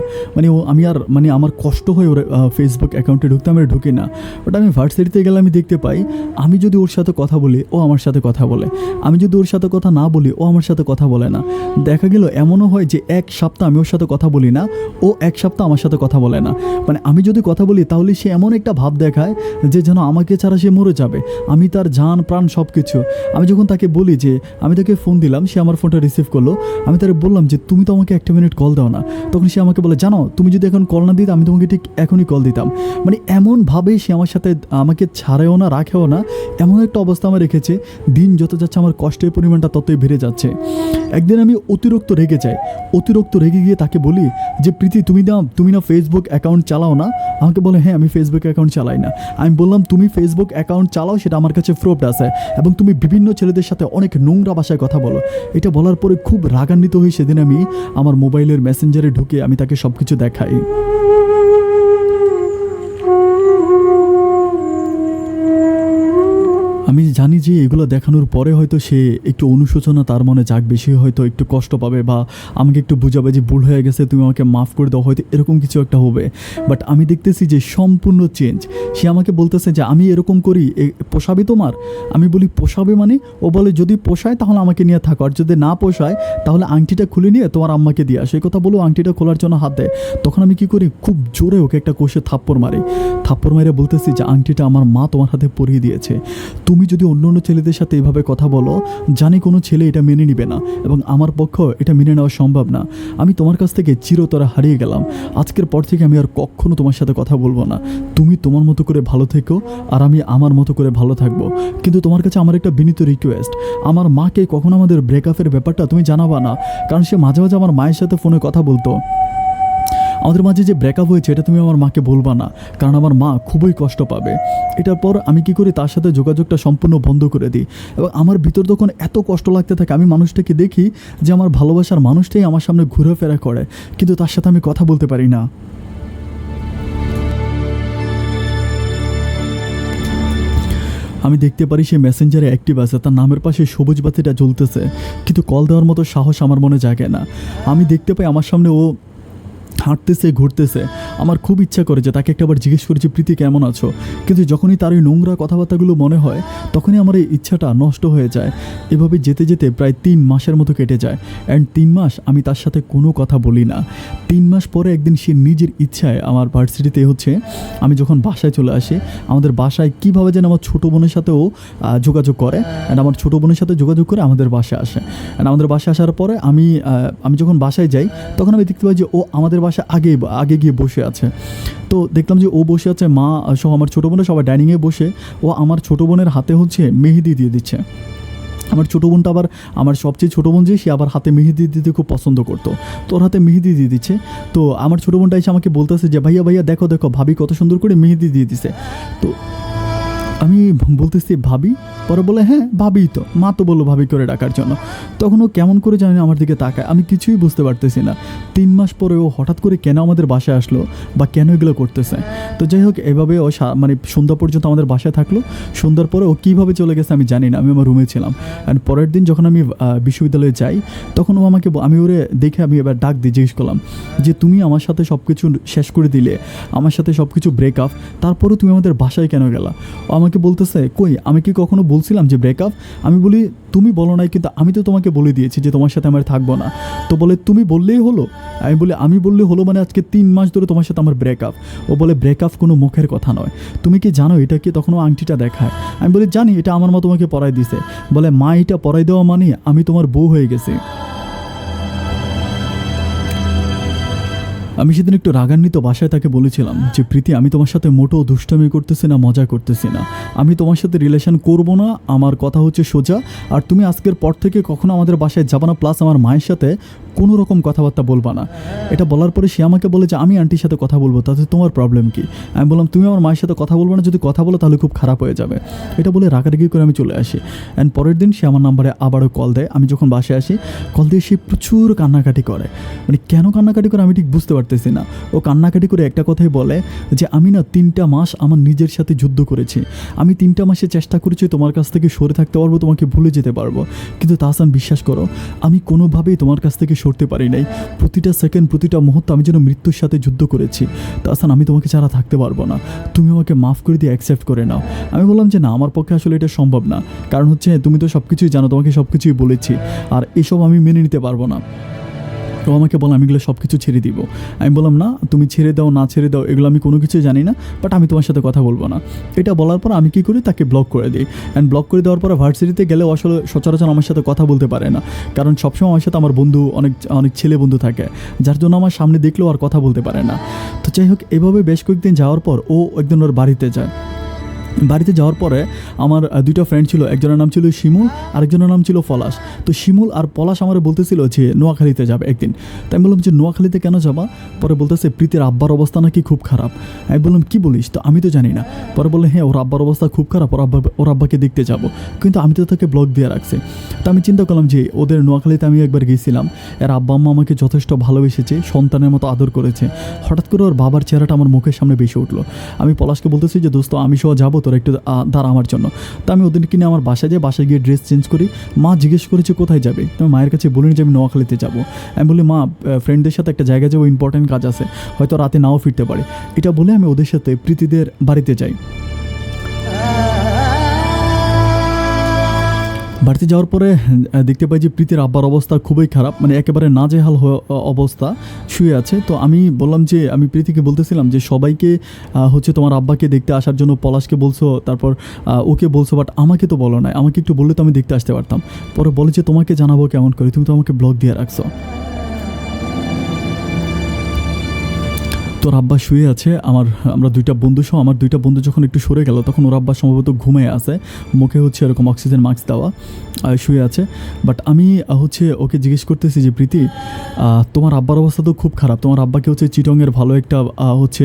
মানে আমার কষ্ট হয় ওর ফেসবুক অ্যাকাউন্টে ঢুকতে, আমি আর ঢুকি না। বাট আমি ভার্সিটিতে গেলে আমি দেখতে পাই আমি যদি ওর সাথে কথা বলি ও আমার সাথে কথা বলে, আমি যদি ওর সাথে কথা না বলি ও আমার সাথে কথা বলে না। দেখা গেল এমনও হয় যে 1 সপ্তাহ আমি ওর সাথে কথা বলি না, ও 1 সপ্তাহ আমার সাথে কথা বলে না। মানে আমি যদি কথা বলি তাহলে সে এমন একটা ভাব দেখায় যে যেন আমাকে ছাড়া সে মরে যাবে, আমি তার জান প্রাণ সব কিছু। আমি যখন তাকে বলি যে আমি তাকে ফোন দিলাম, সে আমার ফোনটা রিসিভ করলো, আমি তাকে বললাম যে তুমি তো আমাকে 1 মিনিট কল দাও না, তখন সে আমাকে বলে জানো তুমি যদি এখন কল না দিতে আমি তোমাকে ঠিক এখনই কল দিতাম। মানে এমনভাবে সে আমার সাথে আমাকে ছাড়েও না রাখেও না, এমন একটা অবস্থা আমার রেখেছে। দিন যত যাচ্ছে আমার কষ্টের পরিমাণটা ততই বেড়ে যাচ্ছে। একদিন আমি অতিরিক্ত রেগে যাই, অতিরিক্ত রেগে গিয়ে তাকে বলি যে প্রীতি তুমি না ফেসবুক অ্যাকাউন্ট চালাও না? আমাকে বলে হ্যাঁ আমি ফেসবুক অ্যাকাউন্ট চালাই না। আমি বললাম তুমি ফেসবুক অ্যাকাউন্ট চালাও সেটা আমার কাছে প্রুফ আছে, এবং তুমি বিভিন্ন ছেলেদের সাথে অনেক নোংরা ভাষায় কথা বলো। এটা বলার পরে খুব রাগান্বিত হয়ে সেদিন আমি আমার মোবাইলের মেসেঞ্জারে ঢুকে আমি তাকে সব কিছু দেখাই। আমি জানি যে এগুলো দেখানোর পরে হয়তো সে একটু অনুশোচনা তার মনে জাগবে, সে হয়তো একটু কষ্ট পাবে বা আমাকে একটু বুঝাবে যে ভুল হয়ে গেছে, তুমি আমাকে মাফ করে দাও, হয়তো এরকম কিছু একটা হবে। বাট আমি দেখতেছি যে সম্পূর্ণ চেঞ্জ। সে আমাকে বলতেছে যে আমি এরকম করি, পোষাবে তোমার? আমি বলি পোষাবে মানে? ও বলে যদি পোষায় তাহলে আমাকে নিয়ে থাকো, আর যদি না পোষায় তাহলে আংটিটা খুলে নিয়ে তোমার আম্মাকে দিয়ে আসো। এই কথা বলো আংটিটা খোলার জন্য হাত দেয়। তখন আমি কি করি, খুব জোরে ওকে একটা কষে থাপ্পড় মারি। থাপ্পড় মারে বলতেছি যে আংটিটা আমার মা তোমার হাতে পরিয়ে দিয়েছে। তুমি যদি অন্য অন্য ছেলেদের সাথে এভাবে কথা বলো, জানি কোনো ছেলে এটা মেনে নিবে না, এবং আমার পক্ষ এটা মেনে নেওয়া সম্ভব না। আমি তোমার কাছ থেকে চিরতরে হারিয়ে গেলাম। আজকের পর থেকে আমি আর কখনো তোমার সাথে কথা বলবো না। তুমি তোমার মতো করে ভালো থেকো, আর আমি আমার মতো করে ভালো থাকবো। কিন্তু তোমার কাছে আমার একটা বিনীত রিকোয়েস্ট, আমার মাকে কখনো আমাদের ব্রেকআপের ব্যাপারটা তুমি জানাবা না, কারণ সে মাঝে মাঝে আমার মায়ের সাথে ফোনে কথা বলতো। আমাদের মাঝে যে ব্রেকআপ হয়েছে এটা তুমি আমার মাকে বলবা না, কারণ আমার মা খুবই কষ্ট পাবে। এটার পর আমি কি করি, তার সাথে যোগাযোগটা সম্পূর্ণ বন্ধ করে দিই। এবং আমার ভিতর তখন এত কষ্ট লাগতে থাকে, আমি মানুষটাকে দেখি যে আমার ভালোবাসার মানুষটাই আমার সামনে ঘোরাফেরা করে, কিন্তু তার সাথে আমি কথা বলতে পারি না। আমি দেখতে পারি সে মেসেঞ্জারে অ্যাক্টিভ আছে, তার নামের পাশে সবুজ বাতিটা জ্বলতেছে, কিন্তু কল দেওয়ার মতো সাহস আমার মনে জাগে না। আমি দেখতে পাই আমার সামনে ও হাঁটতেছে ঘুরতেছে। আমার খুব ইচ্ছা করে যে তাকে একটাবার জিজ্ঞেস করেছি প্রীতি কেমন আছো, কিন্তু যখনই তার ওই নোংরা কথাবার্তাগুলো মনে হয় তখনই আমার এই ইচ্ছাটা নষ্ট হয়ে যায়। এভাবে যেতে যেতে প্রায় 3 মাসের মতো কেটে যায়, অ্যান্ড 3 মাস আমি তার সাথে কোনো কথা বলি না। 3 মাস পরে একদিন সে নিজের ইচ্ছায় আমার ভার্সিটিতে আমি যখন বাসায় চলে আসি, আমাদের বাসায় কীভাবে যেন আমার ছোটো বোনের সাথেও যোগাযোগ করে, অ্যান্ড আমার ছোটো বোনের সাথে যোগাযোগ করে আমাদের বাসায় আসে। অ্যান্ড আমাদের বাসায় আসার পরে আমি যখন বাসায় যাই তখন আমি দেখতে পাই যে ও আমাদের বাসায় আগে গিয়ে বসে আছে। তো দেখলাম যে ও বসে আছে, মা সহ আমার ছোটো বোনের সবাই ডাইনিংয়ে বসে, ও আমার ছোটো বোনের হাতে মেহেদি দিয়ে দিচ্ছে। আমার ছোটো বোনটা আবার, আমার সবচেয়ে ছোটো বোন যে, সে আবার হাতে মেহেদি দিতে খুব পছন্দ করতো, তো ওর হাতে মেহেদি দিয়ে দিচ্ছে। তো আমার ছোটো বোনটা এসে আমাকে বলতেছে যে ভাইয়া দেখো ভাবি কত সুন্দর করে মেহেদি দিয়ে দিছে। তো আমি বলতেছি ভাবি? পরে বলে হ্যাঁ ভাবি, তো মা তো বললো ভাবি করে ডাকার জন্য। তখন ও কেমন করে জানি আমার দিকে তাকায়, আমি কিছুই বুঝতে পারতেছি না। 3 মাস পরে ও হঠাৎ করে কেন আমাদের বাসায় আসলো বা কেন এগুলো করতেছে। তো যাই হোক, এভাবে ও মানে সন্ধ্যা পর্যন্ত আমাদের বাসায় থাকলো। সন্ধ্যার পরে ও কীভাবে চলে গেছে আমি জানি না, আমি আমার রুমে ছিলাম। অ্যান্ড পরের দিন যখন আমি বিশ্ববিদ্যালয়ে যাই তখন ও আমাকে, আমি ওরে দেখে আমি এবার ডাক দিয়ে জিজ্ঞেস করলাম যে তুমি আমার সাথে সব কিছু শেষ করে দিলে, আমার সাথে সব কিছু ব্রেকআপ, তারপরেও তুমি আমাদের বাসায় কেন গেলা? ও আমাকে বলতেছে কই আমি কি কখনো বলছিলাম যে ব্রেকআপ? আমি বলি তুমি বলো নাই, কিন্তু আমি তো তোমাকে বলে দিয়েছি যে তোমার সাথে আমার থাকবো না। তো বলে তুমি বললেই হলো? আমি বলি আমি বললে হলো মানে আজকে 3 মাস ধরে তোমার সাথে আমার ব্রেকআপ। ও বলে ব্রেকআপ কোনো মুখের কথা নয়, তুমি কি জানো এটা কি? তখন ও আংটিটা দেখায়। আমি বলি জানি, এটা আমার মা তোমাকে পরাই দিছে। বলে মা এটা পরাই দেওয়া মানে আমি তোমার বউ হয়ে গেছি। আমি সেদিন একটু রাগান্বিত বাসায় তাকে বলেছিলাম যে প্রীতি আমি তোমার সাথে মোটেও দুষ্টামি করতেছি না, মজা করতেছি না, আমি তোমার সাথে রিলেশন করব না, আমার কথা হচ্ছে সোজা। আর তুমি আজকের পর থেকে কখনো আমাদের বাসায় যাবা না, প্লাস আমার মায়ের সাথে কোনো রকম কথাবার্তা বলবা না। এটা বলার পরে সে আমাকে বলে যে আমি আন্টির সাথে কথা বলবো, তাতে তোমার প্রবলেম কি? আমি বললাম তুমি আমার মায়ের সাথে কথা বলবো না, যদি কথা বলো তাহলে খুব খারাপ হয়ে যাবে। এটা বলে রাগারাগি করে আমি চলে আসি। অ্যান্ড পরের দিন সে আমার নাম্বারে আবারও কল দেয়। আমি যখন বাসায় আসি, কল দিয়ে সে প্রচুর কান্নাকাটি করে। মানে কেন কান্নাকাটি করে আমি ঠিক বুঝতে পারতেছি না। ও কান্নাকাটি করে একটা কথাই বলে যে আমি না 3টা মাস আমার নিজের সাথে যুদ্ধ করেছি, আমি 3টা মাসে চেষ্টা করেছি তোমার কাছ থেকে সরে থাকতে পারবো, তোমাকে ভুলে যেতে পারবো, কিন্তু তাহসান বিশ্বাস করো আমি কোনোভাবেই তোমার কাছ থেকে সরতে পারি নাই। প্রতিটা সেকেন্ড, প্রতিটা মুহূর্ত আমি যেন মৃত্যুর সাথে যুদ্ধ করেছি। তাহসান আমি তোমাকে ছাড়া থাকতে পারবো না, তুমি আমাকে মাফ করে দিয়ে অ্যাকসেপ্ট করে নাও। আমি বললাম যে না, আমার পক্ষে আসলে এটা সম্ভব না, কারণ তুমি তো সব কিছুই জানো, তোমাকে সব কিছুই বলেছি, আর এসব আমি মেনে নিতে পারবো না। ও ও আমাকে বলে আমি এগুলো সব কিছু ছেড়ে দিব। আমি বললাম না, তুমি ছেড়ে দাও না ছেড়ে দাও এগুলো আমি কোনো কিছুই জানি না, বাট আমি তোমার সাথে কথা বলবো না। এটা বলার পর আমি কী করি, তাকে ব্লক করে দিই। অ্যান্ড ব্লক করে দেওয়ার পরে ভার্সিটিতে গেলেও আসলে সচরাচর আমার সাথে কথা বলতে পারে না, কারণ সবসময় আমার সাথে আমার বন্ধু অনেক অনেক ছেলে বন্ধু থাকে, যার জন্য আমার সামনে দেখলেও আর কথা বলতে পারে না। তো যাই হোক, এভাবে বেশ কয়েকদিন যাওয়ার পর ও একদিন ওর বাড়িতে যায়। বাড়িতে যাওয়ার পরে আমার দুইটা ফ্রেন্ড ছিল, একজনের নাম ছিল শিমুল, আরেকজনের নাম ছিল পলাশ। তো শিমুল আর পলাশ আমার বলতেছিল যে নোয়াখালীতে যাবে একদিন। তাই আমি বললাম যে নোয়াখালীতে কেন যাবা? পরে বলতেছে প্রীতির আব্বার অবস্থা নাকি খুব খারাপ। আমি বললাম কী বলিস? তো আমি তো জানি না। পরে বললে হ্যাঁ, ওর আব্বার অবস্থা খুব খারাপ, ওর আব্বাকে দেখতে যাব, কিন্তু আমি তো তাকে ব্লক দিয়ে রাখছি। তো আমি চিন্তা করলাম যে ওদের নোয়াখালীতে আমি একবার গিয়েছিলাম, এর আব্বা আম্মা আমাকে যথেষ্ট ভালোবেসেছে, সন্তানের মতো আদর করেছে। হঠাৎ করে ওর বাবার চেহারাটা আমার মুখের সামনে বেশি উঠলো। আমি পলাশকে বলতেছি যে দোস্ত আমি সহ যাবো, তোর একটু দাঁড়া আমার জন্য। তো আমি ওদের কিনে আমার বাসায় গিয়ে ড্রেস চেঞ্জ করি। মা জিজ্ঞেস করেছে কোথায় যাবে, তো মায়ের কাছে বলিনি যে আমি নোয়াখালীতে যাবো। আমি বলি মা, ফ্রেন্ডদের সাথে একটা জায়গায় যাবো, ইম্পর্টেন্ট কাজ আছে, হয়তো রাতে নাও ফিরতে পারে। এটা বলে আমি ওদের সাথে প্রীতিদের বাড়িতে যাই। বাড়িতে যাওয়ার পরে দেখতে পাই যে প্রীতির আব্বার অবস্থা খুবই খারাপ, মানে একেবারে নাজেহাল অবস্থা, শুয়ে আছে। তো আমি বললাম যে আমি প্রীতিকে বলতেছিলাম যে সবাইকে হচ্ছে তোমার আব্বাকে দেখতে আসার জন্য পলাশকে বলছো, তারপর ওকে বলছো, বাট আমাকে তো বলো না, আমাকে একটু বললে তো আমি দেখতে আসতে পারতাম। পরে বলে যে তোমাকে জানাবো কেমন করে, তুমি তো আমাকে ব্লক দিয়ে রাখছো। তোর আব্বা শুয়ে আছে, আমরা দুইটা বন্ধু সহ, আমার দুইটা বন্ধু যখন একটু সরে গেল তখন ওর আব্বা সম্ভবত ঘুমিয়ে আছে, মুখে হচ্ছে এরকম অক্সিজেন মাস্ক দেওয়া, শুয়ে আছে। বাট আমি হচ্ছে ওকে জিজ্ঞেস করতেছি যে প্রীতি, তোমার আব্বার অবস্থা তো খুব খারাপ, তোমার আব্বাকে হচ্ছে চিটংয়ের ভালো একটা হচ্ছে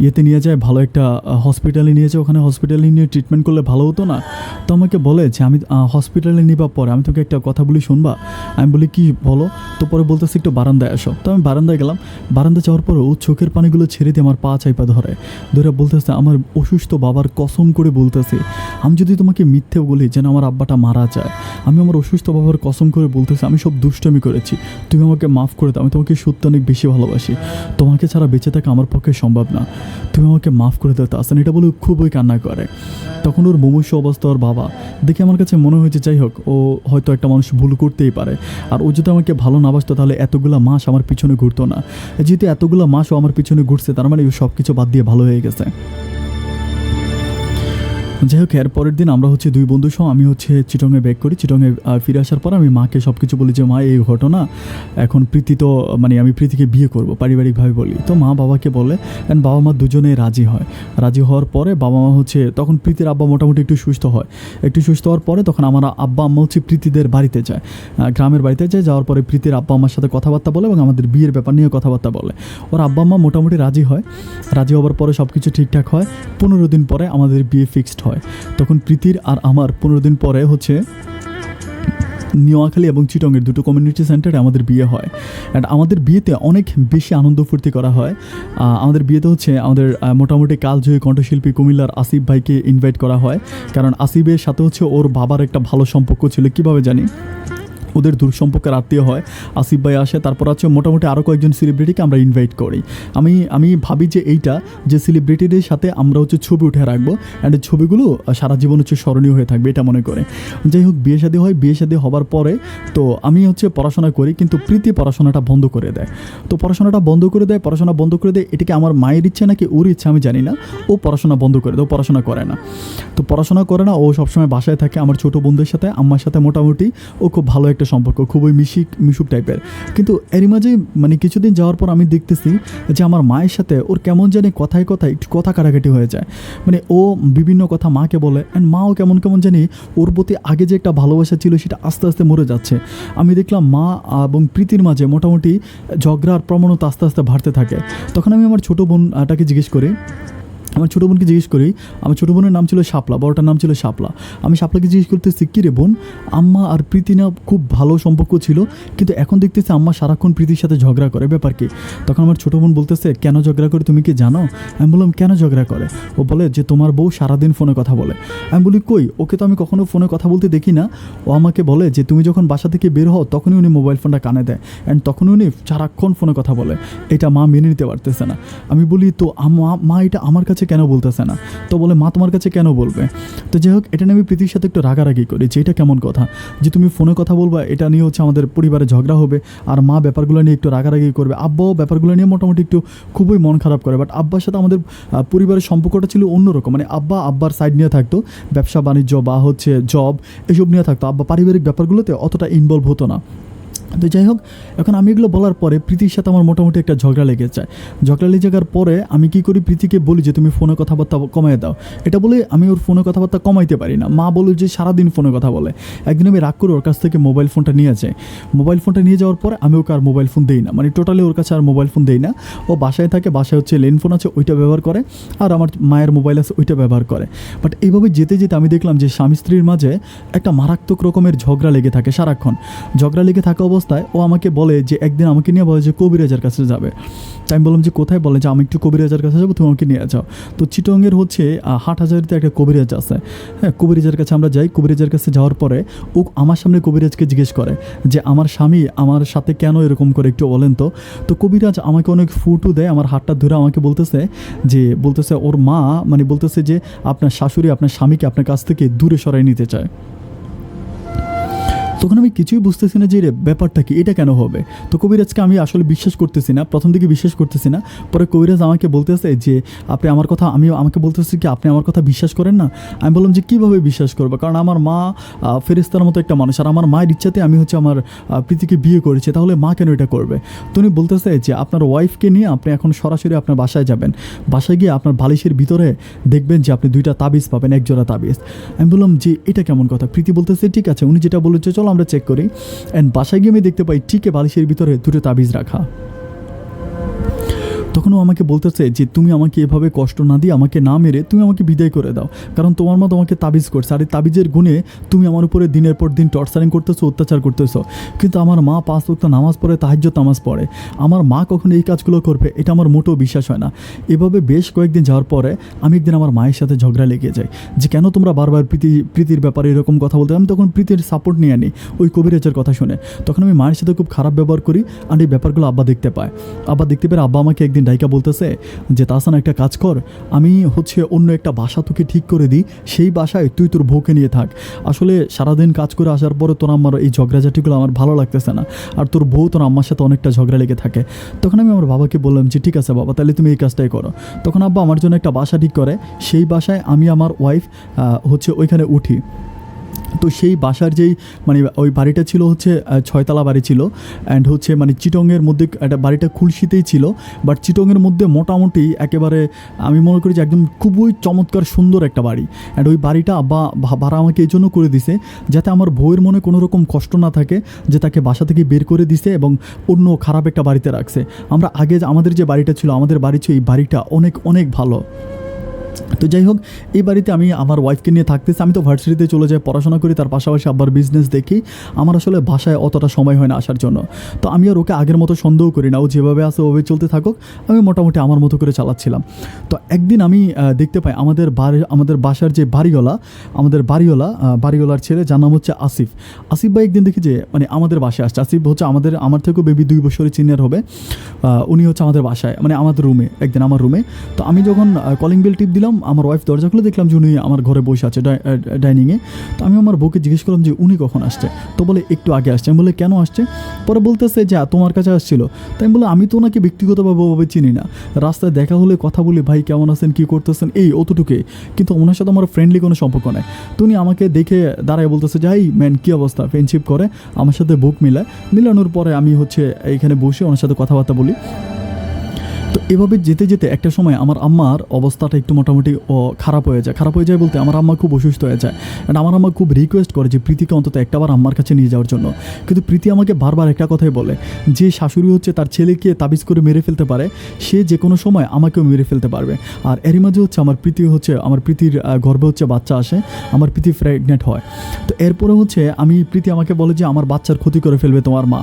ইয়েতে নিয়ে যায়, ভালো একটা হসপিটালে নিয়ে যায়, ওখানে হসপিটালে নিয়ে ট্রিটমেন্ট করলে ভালো হতো না? তো আমাকে বলে যে আমি হসপিটালে নিবা পরে আমি তোকে একটা কথা বলি শুনবা। আমি বলি কি বলো? তো পরে বলতেছি একটু বারান্দায় আসো। তো আমি বারান্দায় গেলাম। বারান্দা যাওয়ার পরে ও চোখের পানিগুলো ছেড়ে দিয়ে আমার পা চাইপা ধরে বলতেছে, আমার অসুস্থ বাবার কসম করে বলতেছে, আমি যদি তোমাকে মিথ্যে বলি যেন আমার আব্বাটা মারা যায়, আমি আমার অসুস্থ বাবার কসম করে বলতেছি আমি সব দুষ্টমি করেছি, তুমি আমাকে মাফ করে দাও, আমি তোমাকে সত্যি অনেক বেশি ভালোবাসি, তোমাকে ছাড়া বেঁচে থাকা আমার পক্ষে সম্ভব না, তুমি আমাকে মাফ করে দাও। তাহসান এটা বলে খুবই কান্না করে। তখন ওর মুমূর্ষু অবস্থা, ওর বাবা দেখে আমার কাছে মনে হয়েছে যাই হোক, ও হয়তো একটা মানুষ ভুল করতেই পারে, আর ও যদি আমাকে ভালো না বাসতো তাহলে এতগুলো মাস আমার পিছনে ঘুরতো না। যেহেতু এতগুলো মাসও আমার পিছনে ঘুরছে, তার মানে ও সব কিছু বাদ দিয়ে ভালো হয়ে গেছে। যাই হোক, এর পরের দিন আমরা হচ্ছে দুই বন্ধু সহ আমি হচ্ছে চিটংয়ে ব্যাক করি। চিটংয়ে ফিরে আসার পর আমি মাকে সব কিছু বলি যে মা এই ঘটনা, এখন প্রীতি তো মানে আমি প্রীতিকে বিয়ে করব পারিবারিকভাবে বলি। তো মা বাবাকে বলে, অ্যান্ড বাবা মা দুজনেই রাজি হয়। রাজি হওয়ার পরে বাবা মা হচ্ছে তখন প্রীতির আব্বা মোটামুটি একটু সুস্থ হয়। একটু সুস্থ হওয়ার পরে তখন আমার আব্বা আম্মা হচ্ছে প্রীতিদের বাড়িতে যায়, গ্রামের বাড়িতে যায়। যাওয়ার পরে প্রীতির আব্বা আম্মার সাথে কথাবার্তা বলে এবং আমাদের বিয়ের ব্যাপার নিয়ে কথাবার্তা বলে। ওর আব্বা আম্মা মোটামুটি রাজি হয়। রাজি হওয়ার পরে সব কিছু ঠিকঠাক হয়। 15 দিন পরে আমাদের বিয়ে ফিক্সড হয়। তখন প্রীতির আর আমার 15 দিন পরে হচ্ছে নোয়াখালী এবং চিটংয়ের দুটো কমিউনিটি সেন্টারে আমাদের বিয়ে হয়। অ্যান্ড আমাদের বিয়েতে অনেক বেশি আনন্দ ফুর্তি করা হয়। আমাদের বিয়েতে হচ্ছে আমাদের মোটামুটি কালজয়ী কণ্ঠশিল্পী কুমিল্লার আসিফ ভাইকে ইনভাইট করা হয়, কারণ আসিফের সাথে হচ্ছে ওর বাবার একটা ভালো সম্পর্ক ছিল। কীভাবে জানি, ওদের দূর সম্পর্কের আত্মীয় হয়। আসিফ ভাই আসে, তারপর আছে মোটামুটি আরও কয়েকজন সেলিব্রিটিকে আমরা ইনভাইট করি। আমি ভাবি যে এইটা যে সেলিব্রিটিদের সাথে আমরা হচ্ছে ছবি উঠে রাখবো, অ্যান্ড এই ছবিগুলো সারা জীবন হচ্ছে স্মরণীয় হয়ে থাকবে এটা মনে করে। যাই হোক, বিয়ে শাদী হয়। বিয়ে শাদী হওয়ার পরে তো আমি হচ্ছে পড়াশোনা করি, কিন্তু প্রীতি পড়াশোনাটা বন্ধ করে দেয়। তো পড়াশোনা বন্ধ করে দেয়, এটাকে আমার মায়ের ইচ্ছে নাকি ওর ইচ্ছে আমি জানি না। ও পড়াশোনা বন্ধ করে দেয়, ও পড়াশোনা করে না। ও সবসময় বাসায় থাকে আমার ছোটো বোনদের সাথে, আম্মার সাথে মোটামুটি ও খুব ভালো একটা সম্পর্ক, খুবই মিশুক টাইপের। কিন্তু এরই মাঝে মানে কিছুদিন যাওয়ার পর আমি দেখতেছি যে আমার মায়ের সাথে ওর কেমন জানি কথায় একটু কথা কাটাকাটি হয়ে যায়। মানে ও বিভিন্ন কথা মাকে বলে, অ্যান্ড মাও কেমন জানি ওর প্রতি আগে যে একটা ভালোবাসা ছিল সেটা আস্তে আস্তে মরে যাচ্ছে। আমি দেখলাম মা এবং প্রীতির মাঝে মোটামুটি ঝগড়ার প্রবণতা আস্তে আস্তে বাড়তে থাকে। তখন আমি আমার ছোটো বোনটাকে জিজ্ঞেস করি, আমার ছোটো বোনের নাম ছিল শাপলা, বড়টার নাম ছিল শাপলা। আমি শাপলাকে জিজ্ঞেস করতেছি, কী রে বোন, আম্মা আর প্রীতি না খুব ভালো সম্পর্ক ছিল, কিন্তু এখন দেখতেছি আম্মা সারাক্ষণ প্রীতির সাথে ঝগড়া করে, ব্যাপার কি? তখন আমার ছোটো বোন বলতেছে, কেন ঝগড়া করে তুমি কি জানো? আমি বললাম কেন ঝগড়া করে? ও বলে যে তোমার বউ সারাদিন ফোনে কথা বলে। আমি বলি কই, ওকে তো আমি কখনো ফোনে কথা বলতে দেখি না। ও আমাকে বলে যে তুমি যখন বাসা থেকে বের হও তখনই উনি মোবাইল ফোনটা কানে দেয়, অ্যান্ড তখনই উনি সারাক্ষণ ফোনে কথা বলে। এটা মা মেনে নিতে পারতেছে না। আমি বলি তো মা এটা আমার কাছে কাছে কেন বলতেছে না? তো বলে মা তোমার কাছে কেন বলবে? তো যাই হোক, এটা নিয়ে আমি প্রীতির সাথে একটু রাগারাগি করি যে এটা কেমন কথা যে তুমি ফোনে কথা বলবা, এটা নিয়ে হচ্ছে আমাদের পরিবারে ঝগড়া হবে, আর মা ব্যাপারগুলো নিয়ে একটু রাগারাগি করবে। আব্বাও ব্যাপারগুলো নিয়ে মোটামুটি একটু খুবই মন খারাপ করে। বাট আব্বার সাথে আমাদের পরিবারের সম্পর্কটা ছিল অন্যরকম, মানে আব্বার সাইড নিয়ে থাকতো, ব্যবসা বাণিজ্য বা হচ্ছে জব এসব নিয়ে থাকতো। আব্বা পারিবারিক ব্যাপারগুলোতে অতটা ইনভলভ হতো না। তো যাই হোক, এখন আমি এগুলো বলার পরে প্রীতির সাথে আমার মোটামুটি একটা ঝগড়া লেগে যায়। ঝগড়া লেগে যাওয়ার পরে আমি কী করি, প্রীতিকে বলি যে তুমি ফোনে কথাবার্তা কমাই দাও। এটা বলে আমি ওর ফোনে কথাবার্তা কমাইতে পারি না। মা বলে যে সারাদিন ফোনে কথা বলে। একদিন আমি রাগ করে ওর কাছ থেকে মোবাইল ফোনটা নিয়ে যাই। মোবাইল ফোনটা নিয়ে যাওয়ার পরে আমি ওকে আর মোবাইল ফোন দিই না, মানে টোটালি ওর কাছে আর মোবাইল ফোন দিই না। ও বাসায় থাকে, বাসায় হচ্ছে ল্যান্ড ফোন আছে, ওইটা ব্যবহার করে, আর আমার মায়ের মোবাইল আছে ওইটা ব্যবহার করে। বাট এইভাবে যেতে যেতে আমি দেখলাম যে স্বামী স্ত্রীর মাঝে একটা মারাত্মক রকমের ঝগড়া লেগে থাকে সারাক্ষণ। ঝগড়া লেগে থাকা অবস্থায় ও আমাকে বলে যে একদিন আমাকে নিয়ে বলে যে কবিরাজের কাছে যাবে। তাই আমি বললাম যে কোথায়? বলে যে আমি একটু কবিরাজের কাছে যাবো, তুমি আমাকে নিয়ে যাও। তো চিটংয়ের হচ্ছে হাটহাজারিতে একটা কবিরাজ আছে, হ্যাঁ, কবিরাজের কাছে আমরা যাই। কবিরাজের কাছে যাওয়ার পরে ও আমার সামনে কবিরাজকে জিজ্ঞেস করে যে আমার স্বামী আমার সাথে কেন এরকম করে, একটু বলেন তো। তো কবিরাজ আমাকে অনেক ফুটু দেয়, আমার হাতটা ধরে আমাকে বলতেছে ওর মা, মানে বলতেছে যে আপনার শাশুড়ি আপনার স্বামীকে আপনার কাছ থেকে দূরে সরাই নিতে চায়। তখন আমি কিছুই বুঝতেছি না যে ব্যাপারটা কি, এটা কেন হবে। তো কবিরাজকে আমি আসলে বিশ্বাস করতেছি না, প্রথম দিকে বিশ্বাস করতেছি না। পরে কবিরাজ আমাকে বলতেছে যে আপনি আমার কথা, আমাকে বলতেছি কি আপনি আমার কথা বিশ্বাস করেন না? আমি বললাম যে কীভাবে বিশ্বাস করবো, কারণ আমার মা ফেরেশতার মতো একটা মানুষ, আর আমার মায়ের ইচ্ছাতে আমি হচ্ছে আমার প্রীতিকে বিয়ে করেছি, তাহলে মা কেন এটা করবে? তো উনি বলতেছে যে আপনার ওয়াইফকে নিয়ে আপনি এখন সরাসরি আপনার বাসায় যাবেন, বাসায় গিয়ে আপনার বালিশের ভিতরে দেখবেন যে আপনি 2টা তাবিজ পাবেন, 1 জোড়া তাবিজ। আমি বললাম যে এটা কেমন কথা? প্রীতি বলতেছে ঠিক আছে, উনি যেটা বলেছে চলো আমরা চেক করি। অ্যান্ড বাসায় গিয়ে আমি দেখতে পাই ঠিকই বালিশের ভিতরে 2টো তাবিজ রাখা। তখনও আমাকে বলতেছে যে তুমি আমাকে এভাবে কষ্ট না দিয়ে, আমাকে না মেরে তুমি আমাকে বিদায় করে দাও, কারণ তোমার মা তোমাকে তাবিজ করছে, আর এই তাবিজের গুণে তুমি আমার উপরে দিনের পর দিন টর্চারিং করতেছো, অত্যাচার করতেছো। কিন্তু আমার মা 5 ওয়াক্ত নামাজ পড়ে, তাহাজ্জুদ নামাজ পড়ে, আমার মা কখনো এই কাজগুলো করবে এটা আমার মোটেও বিশ্বাস হয় না। এভাবে বেশ কয়েকদিন যাওয়ার পরে আমি একদিন আমার মায়ের সাথে ঝগড়া লেগে যাই যে কেন তোমরা বারবার প্রীতির ব্যাপারে এরকম কথা বলতে। আমি তখন প্রীতির সাপোর্ট নিয়ে আনি ওই কবিরাজের কথা শুনে। তখন আমি মায়ের সাথে খুব খারাপ ব্যবহার করি, আর এই ব্যাপারগুলো আব্বা দেখতে পায়। আব্বা আমাকে একদিন ডাইকা বলতেছে যে তাহসান একটা কাজ কর, আমি হচ্ছে অন্য একটা বাসা তোকে ঠিক করে দিই, সেই বাসায় তুই তোর বউকে নিয়ে থাক। আসলে সারাদিন কাজ করে আসার পরে তোর আম্মার এই ঝগড়াঝাটিগুলো আমার ভালো লাগতেছে না, আর তোর বউ তোর আম্মার সাথে অনেকটা ঝগড়া লেগে থাকে। তখন আমি আমার বাবাকে বললাম যে ঠিক আছে বাবা, তাহলে তুমি এই কাজটাই করো। তখন আব্বা আমার জন্য একটা বাসা ঠিক করে, সেই বাসায় আমি আমার ওয়াইফ হচ্ছে ওইখানে উঠি। তো সেই বাসার যেই মানে ওই বাড়িটা ছিল হচ্ছে 6তলা বাড়ি ছিল, অ্যান্ড হচ্ছে মানে চিটংয়ের মধ্যে একটা বাড়িটা খুলশিতেই ছিল, বাট চিটংয়ের মধ্যে মোটামুটি একেবারে আমি মনে করি যে একদম খুবই চমৎকার সুন্দর একটা বাড়ি। অ্যান্ড ওই বাড়িটা আব্বা ভাড়া আমাকে এই জন্য করে দিছে যাতে আমার বউয়ের মনে কোনো রকম কষ্ট না থাকে যে তাকে বাসা থেকে বের করে দিছে এবং অন্য খারাপ একটা বাড়িতে রাখছে। আমরা আগে আমাদের যে বাড়িটা ছিল, আমাদের বাড়ি ছিল, এই বাড়িটা অনেক অনেক ভালো। তো যাই হোক, এই বাড়িতে আমি আমার ওয়াইফকে নিয়ে থাকতেছি। আমি তো ভার্সিটিতে চলে যাই, পড়াশোনা করি, তার পাশাপাশি আব্বার বিজনেস দেখি। আমার আসলে বাসায় অতটা সময় হয় না আসার জন্য। তো আমি আর ওকে আগের মতো সন্দেহ করি না, ও যেভাবে আছে ওভাবে চলতে থাকুক, আমি মোটামুটি আমার মতো করে চালাচ্ছিলাম। তো একদিন আমি দেখতে পাই আমাদের বাসার যে বাড়িওয়ালার ছেলে, যার নাম হচ্ছে আসিফ ভাই। একদিন দেখি যে মানে আমাদের বাসায় আসছে। আসিফ হচ্ছে আমার থেকেও বেবি 2 বছরের সিনিয়র হবে। উনি হচ্ছে আমাদের বাসায়, মানে আমাদের রুমে, একদিন আমার রুমে। তো আমি যখন কলিং বেল টিপ দিলাম, আমার ওয়াইফ দরজা খুলে দেখলাম যে উনি আমার ঘরে বসে আছে ডাইনিংয়ে। তো আমি আমার বউকে জিজ্ঞেস করলাম যে উনি কখন আসছে? তো বলে একটু আগে আসছে। আমি বলে কেন আসছে? পরে বলতেছে যে তোমার কাছে আসছিল। তাই আমি বলে আমি তো ওনাকে ব্যক্তিগতভাবে চিনি না, রাস্তায় দেখা হলে কথা বলি, ভাই কেমন আছেন, কী করতেছেন, এই অতটুকুই, কিন্তু ওনার সাথে আমার ফ্রেন্ডলি কোনো সম্পর্ক নেই। তো উনি আমাকে দেখে দাঁড়ায় বলতেছে যে হাই ম্যান, কী অবস্থা, ফ্রেন্ডশিপ করে, আমার সাথে বুক মিলানোর পরে আমি হচ্ছে এইখানে বসে ওনার সাথে কথাবার্তা বলি। তো এভাবে যেতে যেতে একটা সময় আমার আম্মার অবস্থাটা একটু মোটামুটি খারাপ হয়ে যায় বলতে আমার আম্মা খুব অসুস্থ হয়ে যায়। অ্যান্ড আমার আম্মা খুব রিকোয়েস্ট করে যে প্রীতিকে অন্তত একটাবার আম্মার কাছে নিয়ে যাওয়ার জন্য। কিন্তু প্রীতি আমাকে বারবার একটা কথাই বলে, যে শাশুড়ি হচ্ছে তার ছেলেকে তাবিজ করে মেরে ফেলতে পারে, সে যে কোনো সময় আমাকেও মেরে ফেলতে পারবে। আর এরই মাঝে হচ্ছে আমার প্রীতির গর্ভে হচ্ছে বাচ্চা আসে, আমার প্রীতি প্রেগনেন্ট হয়। তো এরপরে হচ্ছে প্রীতি আমাকে বলে যে আমার বাচ্চার ক্ষতি করে ফেলবে তোমার মা।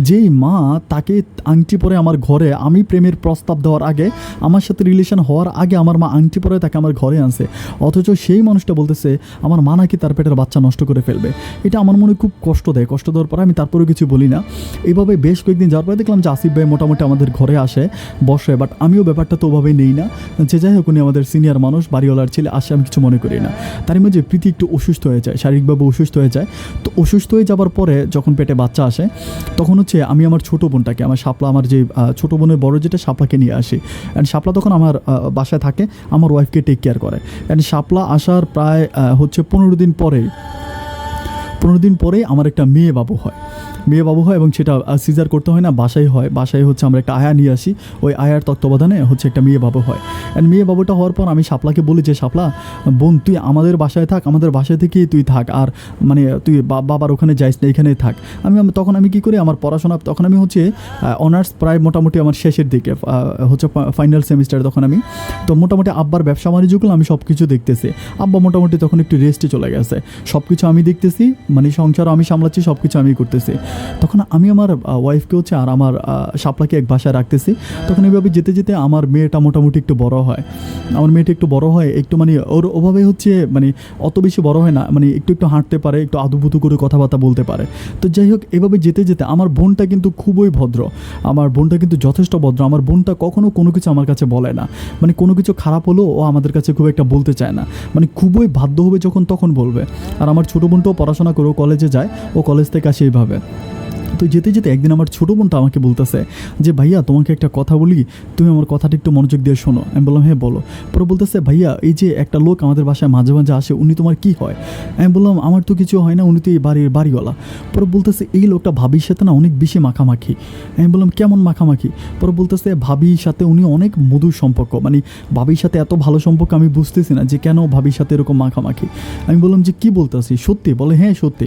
যেই মা তাকে আংটি পরে আমার ঘরে আমি প্রেমের প্রস্তাব দেওয়ার আগে, আমার সাথে রিলেশন হওয়ার আগে আমার মা আংটি পরে তাকে আমার ঘরে আনছে, অথচ সেই মানুষটা বলতেছে আমার মা নাকি তার পেটের বাচ্চা নষ্ট করে ফেলবে। এটা আমার মনে খুব কষ্ট দেয়। কষ্ট দেওয়ার পরে আমি তারপরেও কিছু বলি না। এইভাবে বেশ কয়েকদিন যাওয়ার পরে দেখলাম যে আসিফ ভাই মোটামুটি আমাদের ঘরে আসে, বসে, বাট আমিও ব্যাপারটা তো ওভাবেই নেই না, যে যাই হোক উনি আমাদের সিনিয়র মানুষ, বাড়িওয়ালার ছেলে, আসে, আমি কিছু মনে করি না। তার মধ্যে প্রীতি একটু অসুস্থ হয়ে যায়, শারীরিকভাবে অসুস্থ হয়ে যায়। তো অসুস্থ হয়ে যাবার পরে যখন পেটে বাচ্চা আসে, তখন হচ্ছে আমি আমার ছোটো বোনটাকে, আমার শাপলা, আমার যে ছোটো বোনের বড় যেটা, শাপলাকে নিয়ে আসি। অ্যান্ড শাপলা তখন আমার বাসায় থাকে, আমার ওয়াইফকে টেক কেয়ার করে। অ্যান্ড শাপলা আসার প্রায় হচ্ছে 15 দিন পরেই আমার একটা মেয়ে বাবু হয় এবং সেটা সিজার করতে হয় না, বাসায় হয়। বাসায় হচ্ছে আমরা একটা আয়া নিয়ে আসি, ওই আয়ার তত্ত্বাবধানে হচ্ছে একটা মেয়ে বাবু হয়। অ্যান্ড মেয়ে বাবুটা হওয়ার পর আমি শাপলাকে বলি যে শাপলা বোন, তুই আমাদের বাসায় থাক, আমাদের বাসায় থেকেই তুই থাক, আর মানে তুই বাবার ওখানে যাইস না, এখানেই থাক। তখন আমি কী করি, আমার পড়াশোনা তখন আমি হচ্ছে অনার্স প্রায় মোটামুটি আমার শেষের দিকে, হচ্ছে ফাইনাল সেমিস্টার তখন আমি। তো মোটামুটি আব্বার ব্যবসা বাণিজ্যগুলো আমি সব কিছু দেখতেছি। আব্বা মোটামুটি তখন একটু রেস্টে চলে গেছে, সব কিছু আমি দেখতেছি, মানে সংসারও আমি সামলাচ্ছি, সব কিছু আমি করতেছি। তখন আমি আমার ওয়াইফকে হচ্ছে আর আমার শাপলাকে এক বাসায় রাখতেছি। তখন এইভাবে যেতে যেতে আমার মেয়েটা মোটামুটি একটু বড় হয়, একটু মানে ওর ওভাবে হচ্ছে মানে অত বেশি বড় হয় না, মানে একটু হাঁটতে পারে, একটু আদুপুতু করে কথাবার্তা বলতে পারে। তো যাই হোক, এভাবে যেতে যেতে আমার বোনটা কিন্তু খুবই ভদ্র, আমার বোনটা কিন্তু যথেষ্ট ভদ্র। আমার বোনটা কখনো কোনো কিছু আমার কাছে বলে না, মানে কোনো কিছু খারাপ হলেও ও আমাদের কাছে খুব একটা বলতে চায় না, মানে খুবই বাধ্য হবে যখন তখন বলবে। আর আমার ছোটো বোনটাও পড়াশোনা করে, ও কলেজে যায়, ও কলেজ থেকে আসে এইভাবে। তো যেতে যেতে একদিন আমার ছোটো বোনটা আমাকে বলতেছে যে ভাইয়া তোমাকে একটা কথা বলি, তুমি আমার কথাটা একটু মনোযোগ দিয়ে শোনো। আমি বললাম হ্যাঁ বলো। পরে বলতেছে ভাইয়া এই যে একটা লোক আমাদের বাসায় মাঝে মাঝে আসে, উনি তোমার কি হয়? আমি বললাম আমার তো কিছু হয় না, উনি তো এই বাড়িওয়ালা। পরে বলতেছে এই লোকটা ভাবির সাথে না অনেক বেশি মাখামাখি। আমি বললাম কেমন মাখামাখি? পরে বলতেছে ভাবির সাথে উনি অনেক মধুর সম্পর্ক, মানে ভাবির সাথে এত ভালো সম্পর্ক, আমি বুঝতেছি না যে কেন ভাবির সাথে এরকম মাখামাখি। আমি বললাম যে কী বলতেছি, সত্যি? বলে হ্যাঁ সত্যি।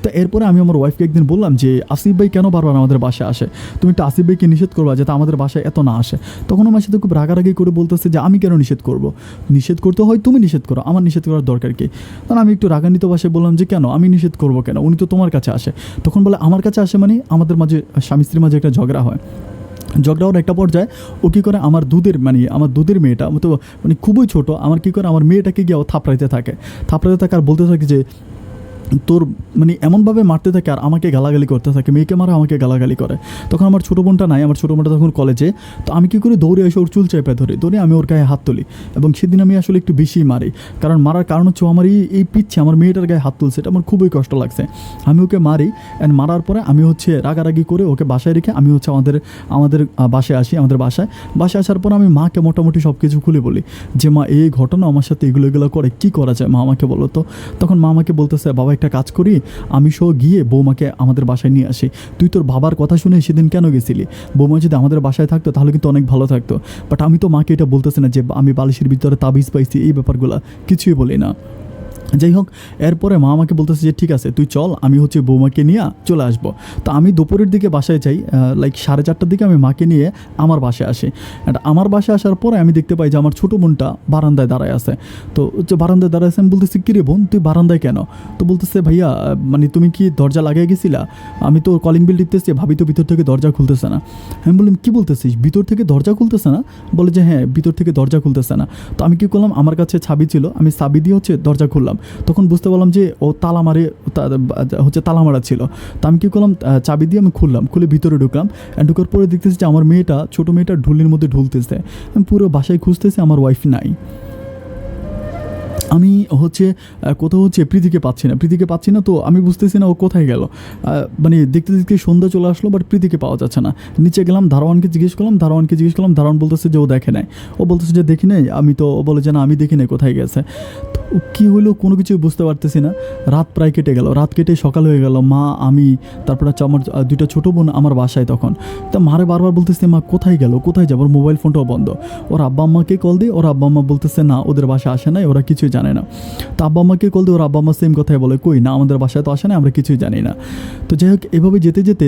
তো এরপরে আমি আমার ওয়াইফকে একদিন বললাম যে আসিফ ভাই কেন বারবার আমাদের বাসায় আসে, তুমি একটু আসিফ ভাইকে নিষেধ করবা যাতে আমাদের বাসায় এত না আসে। তখন আমার সাথে খুব রাগারাগি করে বলতেছে যে আমি কেন নিষেধ করব, নিষেধ করতে হয় তুমি নিষেধ করো, আমার নিষেধ করার দরকার কি? তখন আমি একটু রাগান্বিত ভাষায় বললাম যে কেন আমি নিষেধ করবো কেন, উনি তো তোমার কাছে আসে। তখন বলে আমার কাছে আসে মানে? আমাদের মাঝে স্বামী স্ত্রীর মাঝে একটা ঝগড়া হয়। ঝগড়া হওয়ার একটা পর্যায়ে ও কী করে, আমার দুধের মেয়েটা তো মানে খুবই ছোটো, আমার কী করে আমার মেয়েটাকে গিয়ে ও থাপড়াইতে থাকে আর বলতে থাকে যে তোর মানে এমনভাবে মারতে থাকে আর আমাকে গালাগালি করতে থাকে, মেয়েকে মারা আমাকে গালাগালি করে। তখন আমার ছোটো বোনটা নাই, আমার ছোটো বোনটা তখন কলেজে। তো আমি কী করি, দৌড়ে এসে ওর চুল চেপে ধরে আমি ওর গায়ে হাত তুলি, এবং সেদিন আমি আসলে একটু বেশি মারি, কারণ মারার কারণ হচ্ছে আমার এই পিচ্ছে আমার মেয়েটার গায়ে হাত তুলছে, এটা আমার খুবই কষ্ট লাগছে। আমি ওকে মারি, অ্যান্ড মারার পরে আমি হচ্ছে রাগারাগি করে ওকে বাসায় রেখে আমি হচ্ছে আমাদের বাসায় আসি। আমাদের বাসায় আসার পর আমি মাকে মোটামুটি সব কিছু খুলে বলি যে মা এই ঘটনা আমার সাথে এগুলো করে, কী করা যায় মা আমাকে বলো তো। তখন মা আমাকে বলতেছে বাবা একটা কাজ করি, আমি সহ গিয়ে বৌমাকে আমাদের বাসায় নিয়ে আসি। তুই তোর বাবার কথা শুনে সেদিন কেন গেছিলি? বৌমা যদি আমাদের বাসায় থাকতো তাহলে কিন্তু অনেক ভালো থাকতো। বাট আমি তো মাকে এটা বলতেছি না যে আমি বালিশের ভিতরে তাবিজ পাইছি, এই ব্যাপারগুলো কিছুই বলি না। যাই হোক, এরপরে মা আমাকে বলতেছে যে ঠিক আছে তুই চল, আমি হচ্ছে বৌমাকে নিয়ে চলে আসবো। তো আমি দুপুরের দিকে বাসায় যাই, লাইক 4:30টার দিকে আমি মাকে নিয়ে আমার বাসায় আসি। অ্যান্ড আমার বাসায় আসার পরে আমি দেখতে পাই যে আমার ছোটো বোনটা বারান্দায় দাঁড়ায় আছে। তো হচ্ছে বারান্দায় দাঁড়ায় আছে, আমি বলতেছি কী রে বোন তুই বারান্দায় কেন? তো বলতেছে ভাইয়া মানে তুমি কি দরজা লাগিয়ে গেছিলা? আমি তো কলিং বেল টিপতেছি, ভাবি তো ভিতর থেকে দরজা খুলতেছে না। আমি বললাম কী বলতেছিস, ভিতর থেকে দরজা খুলতেছে না? বলে যে হ্যাঁ ভিতর থেকে দরজা খুলতেছে না। তো আমি কী করলাম, আমার কাছে চাবি ছিল, আমি চাবি দিয়ে হচ্ছে দরজা খুললাম। তখন বুঝতে পারলাম যে ও তালা মারা ছিল। তো আমি কী করলাম, চাবি দিয়ে আমি খুলে ভিতরে ঢুকলাম। ঢুকার পরে দেখতেছি যে আমার ছোটো মেয়েটা ঢুলির মধ্যে ঢুলতেছে। আমি পুরো বাসায় খুঁজতেছি, আমার ওয়াইফ নাই। আমি হচ্ছে কোথাও হচ্ছে প্রীতিকে পাচ্ছি না। তো আমি বুঝতেছি না ও কোথায় গেল। মানে দেখতে দেখতে সন্ধ্যা চলে আসলো, বাট প্রীতিকে পাওয়া যাচ্ছে না। নিচে গেলাম, দারোয়ানকে জিজ্ঞেস করলাম, দারোয়ান বলতেছে যে ও দেখে নাই। ও বলতেছে যে দেখি নাই, ও বলে যে না আমি দেখি নাই, কোথায় গেছে। তো কী হলো কোনো কিছুই বুঝতে পারতেছি না। রাত প্রায় কেটে গেল, সকাল হয়ে গেল। মা, আমি, তারপর হচ্ছে আমার 2টা ছোটো বোন আমার বাসায় তখন। তা মারে বারবার বলতেছে মা কোথায় গেল, কোথায় যাবো, ওর মোবাইল ফোনটাও বন্ধ। ওর আব্বা আম্মাকে কল দিই, ওর আব্বা আম্মা বলতেছে না ওদের বাসায় আসে নাই, ওরা কিছুই জানে না। তো আব্বা আম্মাকে কল দিয়ে ওর আব্বা আম্মা সেম কথাই বলে, কই না আমাদের বাসায় তো আসে না, আমরা কিছুই জানি না। তো যাই হোক, এভাবে যেতে যেতে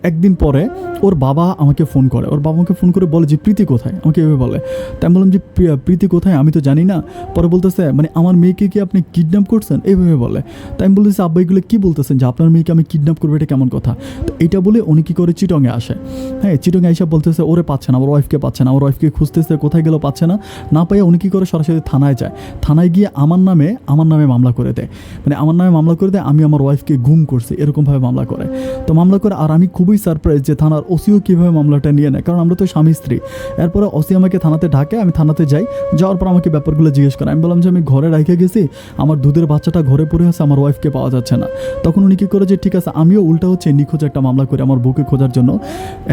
একদিন পরে ওর বাবা আমাকে ফোন করে, ওর বাবা আমাকে ফোন করে বলে যে প্রীতি কোথায়, আমাকে এভাবে বলে। তাই আমি বললাম যে প্রীতি কোথায়, আমি তো জানি না। পরে বলতেছে মানে আমার মেয়েকে কি আপনি কিডন্যাপ করছেন, এইভাবে বলে। তাই আমি বলতেছি আব্বা এগুলো কী বলতেছেন যে আপনার মেয়েকে আমি কিডন্যাপ করবো, এটা কেমন কথা। তো এটা বলে উনি কী করে চিটংয়ে আসে। হ্যাঁ, চিটংয়ে এসে বলতেছে ওরে পাচ্ছে না, আমার ওয়াইফকে পাচ্ছে না, আমার ওয়াইফকে খুঁজতেছে, কোথায় গেলেও পাচ্ছে না। না পাইয়া উনি কী করে সরাসরি থানায় যায়, থানায় গিয়ে আমার নামে মামলা করে দেয়। মানে আমার নামে মামলা করে দেয়, আমি আমার ওয়াইফকে গুম করছি এরকমভাবে মামলা করে। তো মামলা করে, আর আমি খুবই সারপ্রাইজ যে থানার ওসিও কীভাবে মামলাটা নিয়ে নেয়, কারণ আমরা তো স্বামী স্ত্রী। এরপরে ওসি আমাকে থানাতে ডাকে, আমি থানাতে যাই, যাওয়ার পর আমাকে ব্যাপারগুলো জিজ্ঞেস করে। আমি বললাম যে আমি ঘরে রেখে গেছি, আমার দুধের বাচ্চাটা ঘরে পড়ে আছে, আমার ওয়াইফকে পাওয়া যাচ্ছে না। তখন উনি কী করে যে ঠিক আছে, আমিও উল্টা হচ্ছে নিখোঁজ একটা মামলা করি, আমার বউকে খোঁজার জন্য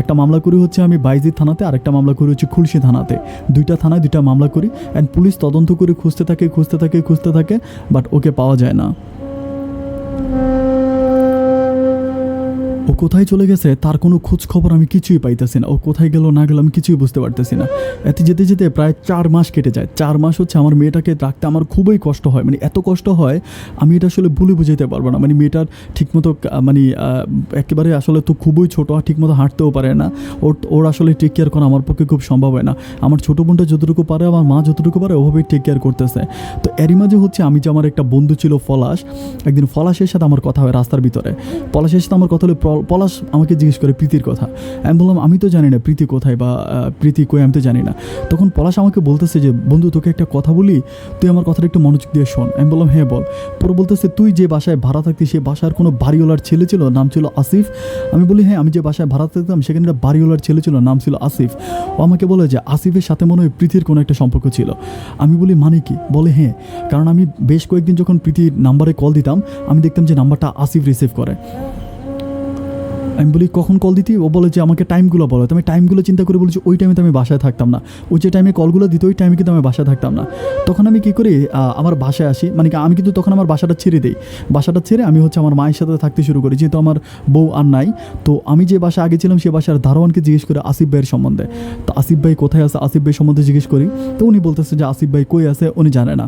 একটা মামলা করি হচ্ছে আমি বাইজিদ থানাতে, আর একটা মামলা করি হচ্ছে খুলশি থানাতে। দুইটা থানায় দুইটা মামলা করি, অ্যান্ড পুলিশ তদন্ত করে খুঁজতে থাকে, বাট ওকে পাওয়া যায় না। ও কোথায় চলে গেছে তার কোনো খোঁজ খবর আমি কিছুই পাইতেছি না, ও কোথায় গেল না গেল আমি কিছুই বুঝতে পারতেছি না। এতে যেতে যেতে প্রায় 4 মাস কেটে যায়। 4 মাস হচ্ছে আমার মেয়েটাকে রাখতে আমার খুবই কষ্ট হয়, মানে এত কষ্ট হয় আমি এটা আসলে বলে বুঝাইতে পারবো না। মানে মেয়েটার ঠিকমতো মানে একেবারে আসলে তো খুবই ছোটো, ঠিকমতো হাঁটতেও পারে না, ওর আসলে টেক কেয়ার করা আমার পক্ষে খুব সম্ভব হয় না। আমার ছোটো বোনটা যতটুকু পারে, আমার মা যতটুকু পারে, ওভাবেই টেক কেয়ার করতেছে। তো এরই মাঝে হচ্ছে আমি যে আমার একটা বন্ধু ছিল পলাশ, একদিন পলাশের সাথে আমার কথা হয় রাস্তার ভিতরে। পলাশের সাথে আমার কথা হলে পলাশ আমাকে জিজ্ঞেস করে প্রীতির কথা। আমি বললাম আমি তো জানি না প্রীতি কোথায় বা প্রীতি কই, আমি তো জানি না। তখন পলাশ আমাকে বলতেছে যে বন্ধু তোকে একটা কথা বলি, তুই আমার কথাটা একটু মনোযোগ দিয়ে শোন। আমি বললাম হ্যাঁ বল। পরে বলতেছে তুই যে বাসায় ভাড়া থাকতি সে বাসার কোনো বাড়িওয়ালার ছেলে ছিল, নাম ছিল আসিফ। আমি বলি হ্যাঁ, আমি যে বাসায় ভাড়া থাকতাম সেখানে একটা বাড়িওয়ালার ছেলে ছিল, নাম ছিল আসিফ। ও আমাকে বলে যে আসিফের সাথে মনে হয় প্রীতির কোনো একটা সম্পর্ক ছিল। আমি বলি মানে কি? বলে হ্যাঁ, কারণ আমি বেশ কয়েকদিন যখন প্রীতির নাম্বারে কল দিতাম আমি দেখতাম যে নাম্বারটা আসিফ রিসিভ করে। আমি বলি কখন কল দিতি? ও বলে যে আমাকে টাইমগুলো বলো। তো আমি টাইমগুলো চিন্তা করে বলছি ওই টাইমে তো আমি বাসায় থাকতাম না, ওই যে টাইমে কলগুলো দিত ওই টাইমে কিন্তু আমি বাসায় থাকতাম না। তখন আমি কী করি, আমার বাসায় আসি, মানে আমি কিন্তু তখন আমার বাসাটা ছেড়ে দিই। বাসাটা ছেড়ে আমি হচ্ছে আমার মায়ের সাথে থাকতে শুরু করি, যেহেতু আমার বউ আর নাই। তো আমি যে বাসায় আগে ছিলাম সে বাসার দারোয়ানকে জিজ্ঞেস করে আসিফ ভাইয়ের সম্বন্ধে। তো আসিফ ভাই কোথায় আছে, আসিফ ভাই সম্বন্ধে জিজ্ঞেস করি। তো উনি বলতেছে যে আসিফ ভাই কই আছে উনি জানে না,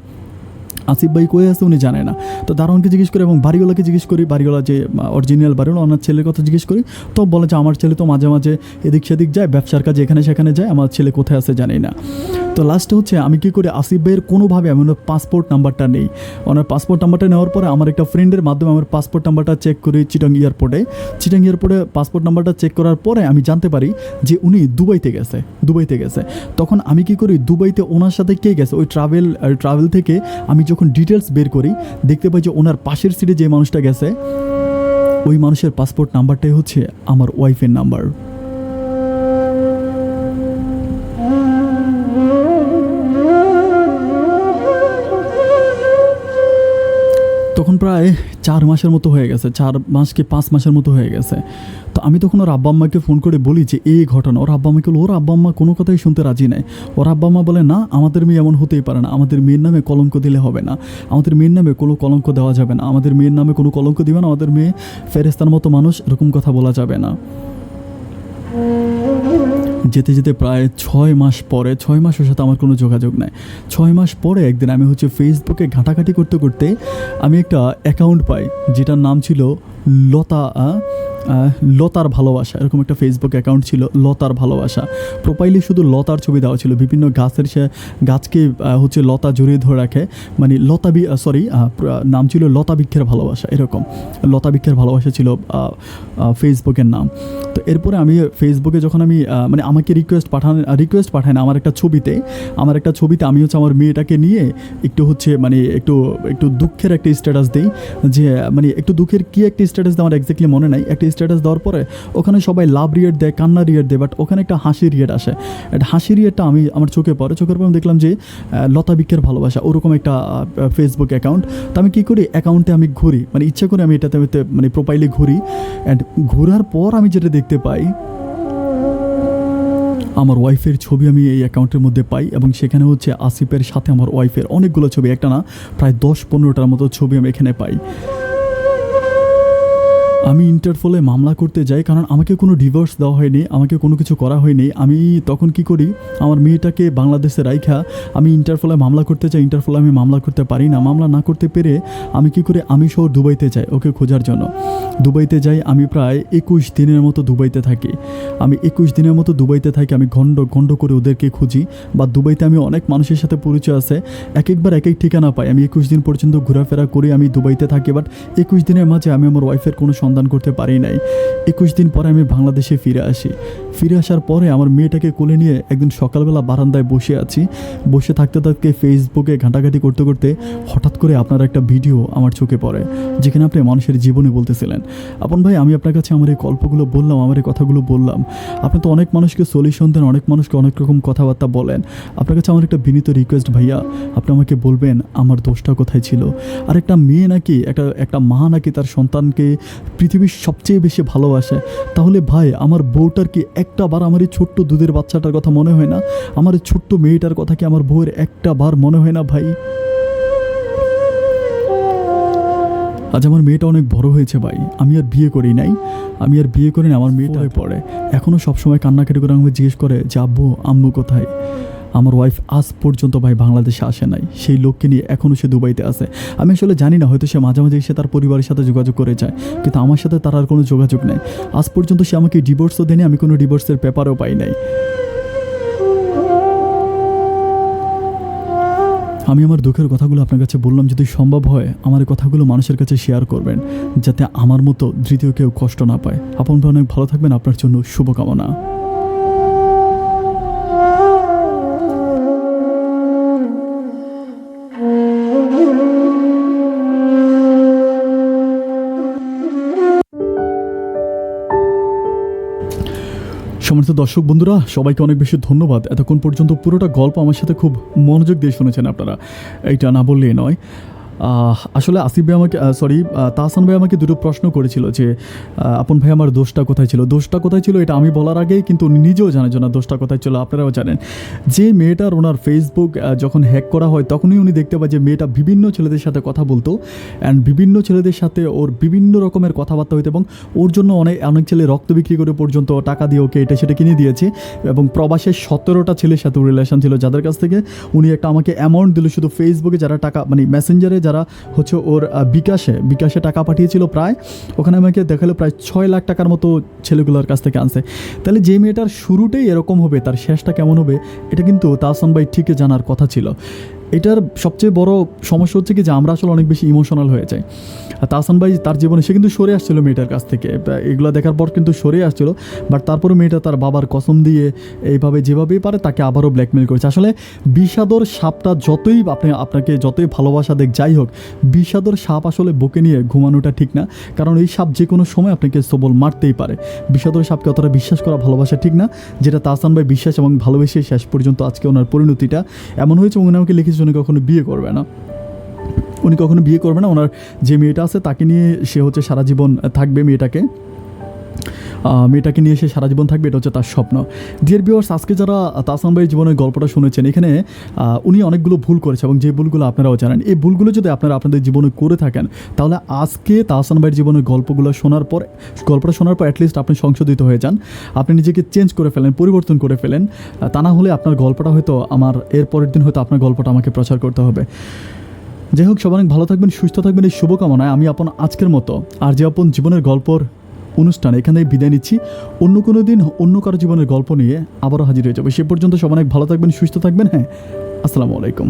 আসিফ ভাই কই আছে উনি জানে না। তো দারোয়ানকে জিজ্ঞেস করি এবং বাড়িওয়ালাকে জিজ্ঞেস করি, বাড়িওয়ালা যে অরিজিনাল বাড়িওয়ালা ওনার ছেলের কথা জিজ্ঞেস করি। তো বলে যে আমার ছেলে তো মাঝে মাঝে এদিক সেদিক যায়, ব্যবসার কাজে এখানে সেখানে যায়, আমার ছেলে কোথায় আছে জানি না। তো লাস্টে হচ্ছে আমি কী করি, আসিফ ভাইয়ের কোনোভাবে আমি ওনার পাসপোর্ট নাম্বারটা নেই। ওনার পাসপোর্ট নাম্বারটা নেওয়ার পরে আমার একটা ফ্রেন্ডের মাধ্যমে আমার পাসপোর্ট নাম্বারটা চেক করি চিটাং এয়ারপোর্টে পাসপোর্ট নাম্বারটা চেক করার পরে আমি জানতে পারি যে উনি দুবাইতে গেছে। তখন আমি কী করি, দুবাইতে ওনার সাথে কে গেছে ওই ট্রাভেল থেকে আমি যখন ডিটেলস বের করি দেখতে পাই যে ওনার পাশের সিটে যে মানুষটা গেছে ওই মানুষের পাসপোর্ট নাম্বারটাই হচ্ছে আমার ওয়াইফের নাম্বার। তখন প্রায় 4 মাসের মতো হয়ে গেছে, 4 মাস কি 5 মাসের মতো হয়ে গেছে। তো আমি তখন ওর আব্বা আম্মাকে ফোন করে বলি যে এই ঘটনা। ওর আব্বা আম্মাকে ওর আব্বা আম্মা কোনো কথাই শুনতে রাজি নেয়। ওর আব্বা আম্মা বলে না, আমাদের মেয়ে এমন হতেই পারে না, আমাদের মেয়ের নামে কলঙ্ক দিলে হবে না, আমাদের মেয়ের নামে কোনো কলঙ্ক দেওয়া যাবে না, আমাদের মেয়ের নামে কোনো কলঙ্ক দিবে না, আমাদের মেয়ে ফেরেস্তার মতো মানুষ, এরকম কথা বলা যাবে না। যেতে যেতে প্রায় 6 মাস পরে, 6 মাস ওর সাথে আমার কোনো যোগাযোগ নাই। 6 মাস পরে একদিন আমি হচ্ছে ফেসবুকে ঘাটাঘাটি করতে করতে আমি একটা অ্যাকাউন্ট পাই যেটার নাম ছিল লতার ভালোবাসা, এরকম একটা ফেসবুক অ্যাকাউন্ট ছিল, লতার ভালোবাসা। প্রোফাইলে শুধু লতার ছবি দেওয়া ছিল, বিভিন্ন গাছকে হচ্ছে লতা জড়িয়ে ধরে রাখে, মানে নাম ছিল লতা বৃক্ষের ভালোবাসা, এরকম লতা বৃক্ষের ভালোবাসা ছিল ফেসবুকের নাম। তো এরপরে আমি ফেসবুকে যখন আমি মানে আমাকে রিকোয়েস্ট পাঠায় না, আমার একটা ছবিতে আমি হচ্ছে আমার মেয়েটাকে নিয়ে একটু হচ্ছে মানে একটু দুঃখের একটা স্ট্যাটাস দিই, যে মানে একটু দুঃখের কি একটা স্ট্যাটাস দেওয়ার এক্স্যাক্টলি মনে নাই। একটা স্ট্যাটাস দেওয়ার পরে ওখানে সবাই লাভ রিয়েট দেয়, কান্না রিয়েট দেয়, বাট ওখানে একটা হাসি রিয়েট আসে। একটা হাসি রিয়েটটা আমার চোখের পরে আমি দেখলাম যে লতা বৃক্ষের ভালোবাসা, ওরকম একটা ফেসবুক অ্যাকাউন্ট। তো আমি কী করি, অ্যাকাউন্টে আমি ঘুরি, মানে ইচ্ছা করে আমি এটাতে মানে প্রোফাইলে ঘুরি। অ্যান্ড ঘোরার পর আমি যেটা দেখতে পাই, আমার ওয়াইফের ছবি আমি এই অ্যাকাউন্টের মধ্যে পাই, এবং সেখানে হচ্ছে আসিফের সাথে আমার ওয়াইফের অনেকগুলো ছবি, একটা না প্রায় 10-15টার মতো ছবি আমি এখানে পাই। আমি ইন্টারপোলে মামলা করতে যাই, কারণ আমাকে কোনো ডিভোর্স দেওয়া হয়নি, আমাকে কোনো কিছু করা হয়নি। আমি তখন কি করি, আমার মেয়েটাকে বাংলাদেশে রাইখা আমি ইন্টারপোলে মামলা করতে চাই। ইন্টারপোলে আমি মামলা করতে পারি না। মামলা না করতে পেরে আমি কি করি, আমি সহ দুবাইতে যাই ওকে খোঁজার জন্য। দুবাইতে যাই, আমি প্রায় 21 দিনের মতো দুবাইতে থাকি। আমি 21 দিনের মতো দুবাইতে থাকি। আমি ঘণ্ড করে ওদেরকে খুঁজি, বা দুবাইতে আমি অনেক মানুষের সাথে পরিচয় আছে, এক একবার এক এক ঠিকানা পাই। আমি 21 দিন পর্যন্ত ঘোরাফেরা করি, আমি দুবাইতে থাকি। বাট 21 দিনের মাঝে আমি আমার ওয়াইফের কোনো সন্ধান করতে পারি নাই। 21 দিন পরে আমি বাংলাদেশে ফিরে আসি। ফিরে আসার পরে আমার মেয়েটাকে কোলে নিয়ে একদিন সকালবেলা বারান্দায় বসে আছি। বসে থাকতে থাকতে ফেসবুকে ঘাঁটাঘাঁটি করতে করতে হঠাৎ করে আপনার একটা ভিডিও আমার চোখে পড়ে, যেখানে আপনি মানুষের জীবনে বলতেছিলেন। আপন ভাই, আমি আপনার কাছে আমার এই গল্পগুলো বললাম, আমার এই কথাগুলো বললাম। আপনি তো অনেক মানুষকে সলিউশন দেন, অনেক মানুষকে অনেক রকম কথাবার্তা বলেন। আপনার কাছে আমার একটা বিনীত রিকোয়েস্ট ভাইয়া, আপনি আমাকে বলবেন আমার দোষটা কোথায় ছিল। আর একটা মেয়ে নাকি, একটা মা নাকি তার সন্তানকে পৃথিবীর সবচেয়ে বেশি ভালোবাসে। তাহলে ভাই, আমার বউটার কি একটা বার আমার এই ছোট্ট দুধের বাচ্চাটার কথা মনে হয় না? আমার এই ছোট্ট মেয়েটার কথা কি আমার বউয়ের একটা বার মনে হয় না ভাই? আজ আমার মেয়েটা অনেক বড় হয়েছে ভাই, আমি আর বিয়ে করি নাই। আমার মেয়েটা পড়ে এখনও সবসময় কান্নাকাটি করে আমাকে জিজ্ঞেস করে যে আব্বু আম্মু কোথায়। আমার ওয়াইফ আজ পর্যন্ত ভাই বাংলাদেশে আসে নাই, সেই লোককে নিয়ে এখনও সে দুবাইতে আছে। আমি আসলে জানি না, হয়তো সে মাঝে মাঝে এসে তার পরিবারের সাথে যোগাযোগ করে যায়, কিন্তু আমার সাথে তার আর কোনো যোগাযোগ নেই। আজ পর্যন্ত সে আমাকে ডিভোর্সও দেয়নি, আমি কোনো ডিভোর্সের পেপারও পাই নাই। আমি আমার দুঃখের কথাগুলো আপনার কাছে বললাম। যদি সম্ভব হয় আমার এই কথাগুলো মানুষের কাছে শেয়ার করবেন, যাতে আমার মতো দ্বিতীয় কেউ কষ্ট না পায়। আপন ভাই অনেক ভালো থাকবেন, আপনার জন্য শুভকামনা। সম্মানিত দর্শক বন্ধুরা, সবাইকে অনেক বেশি ধন্যবাদ। এতক্ষণ পর্যন্ত পুরোটা গল্প আমার সাথে খুব মনোযোগ দিয়ে শুনেছেন আপনারা, এইটা না বললেই নয়। আসলে আসিফ ভাই আমাকে তাহসান ভাই আমাকে দুটো প্রশ্ন করেছিল যে আপন ভাই আমার দোষটা কোথায় ছিল। এটা আমি বলার আগেই কিন্তু উনি নিজেও জানেন না দোষটা কোথায় ছিল। আপনারাও জানেন যে মেয়েটার ওনার ফেসবুক যখন হ্যাক করা হয়, তখনই উনি দেখতে পায় যে মেয়েটা বিভিন্ন ছেলেদের সাথে কথা বলতো, অ্যান্ড বিভিন্ন ছেলেদের সাথে ওর বিভিন্ন রকমের কথাবার্তা হইতো, এবং ওর জন্য অনেক ছেলে রক্ত বিক্রি করে পর্যন্ত টাকা দিয়ে ওকে এটা সেটা কিনে দিয়েছে। এবং প্রবাসের 17টা ছেলের সাথে রিলেশন ছিল, যাদের কাছ থেকে উনি একটা আমাকে অ্যামাউন্ট দিল শুধু ফেসবুকে, যারা টাকা মানে মেসেঞ্জারে যারা হচ্ছে ওর বিকাশে টাকা পাঠিয়েছিল, প্রায় ওখানে আমাকে দেখালো প্রায় 6 লাখ টাকার মতো ছেলেগুলোর কাছ থেকে আনছে। তাহলে যে মেয়েটার শুরুটাই এরকম হবে, তার শেষটা কেমন হবে এটা কিন্তু তাহসান ভাই ঠিকই জানার কথা ছিল। এটার সবচেয়ে বড় সমস্যা হচ্ছে কি যে আমরা আসলে অনেক বেশি ইমোশনাল হয়ে যাই। তাহসান ভাই তার জীবনে সে কিন্তু সরে আসছিল মেয়েটার কাছ থেকে, এগুলো দেখার পর কিন্তু সরে আসছিল। বাট তারপরে মেয়েটা তার বাবার কসম দিয়ে এইভাবে যেভাবেই পারে তাকে আবারও ব্ল্যাকমেল করেছে। আসলে বিষাদর সাপটা আপনাকে যতই ভালোবাসা দেখ যাই হোক, বিষাদর সাপ আসলে বুকে নিয়ে ঘুমানোটা ঠিক না, কারণ এই সাপ যে কোনো সময় আপনাকে সবল মারতেই পারে। বিষাদর সাপকে অতটা বিশ্বাস করা ভালোবাসা ঠিক না, যেটা তাহসান ভাই বিশ্বাস এবং ভালোবেসে শেষ পর্যন্ত আজকে ওনার পরিণতিটা এমন হয়েছে। উনি আমাকে লিখেছে উনি কখনো বিয়ে করবে না, ওনার যে মেয়েটা আছে তাকে নিয়ে সে হচ্ছে সারা জীবন থাকবে, মেয়েটাকে নিয়ে সে সারা জীবন থাকবে, এটা হচ্ছে তার স্বপ্ন। ডিয়ার ভিউয়ার্স, আজকে যারা তাহসান ভাইয়ের জীবনের গল্পটা শুনেছেন, এখানে উনি অনেকগুলো ভুল করেছে, এবং যে ভুলগুলো আপনারাও জানেন, এই ভুলগুলো যদি আপনারা আপনাদের জীবনে করে থাকেন, তাহলে আজকে তাহসান ভাইয়ের জীবনের গল্পটা শোনার পর অ্যাটলিস্ট আপনি সংশোধিত হয়ে যান, আপনি নিজেকে চেঞ্জ করে ফেলেন, পরিবর্তন করে ফেলেন। তা না হলে আপনার গল্পটা হয়তো আমার এর পরের দিন হয়তো আপনার গল্পটা আমাকে প্রচার করতে হবে। যাই হোক, সবাই অনেক ভালো থাকবেন, সুস্থ থাকবেন, এই শুভকামনায় আমি আজকের মতো আর যে জীবনের গল্পর অনুষ্ঠান এখানেই বিদায় নিচ্ছি। অন্য কোনো দিন অন্য কারো জীবনের গল্প নিয়ে আবারও হাজির হয়ে যাবে। সে পর্যন্ত সবাই অনেক ভালো থাকবেন, সুস্থ থাকবেন। হ্যাঁ, আসসালামু আলাইকুম।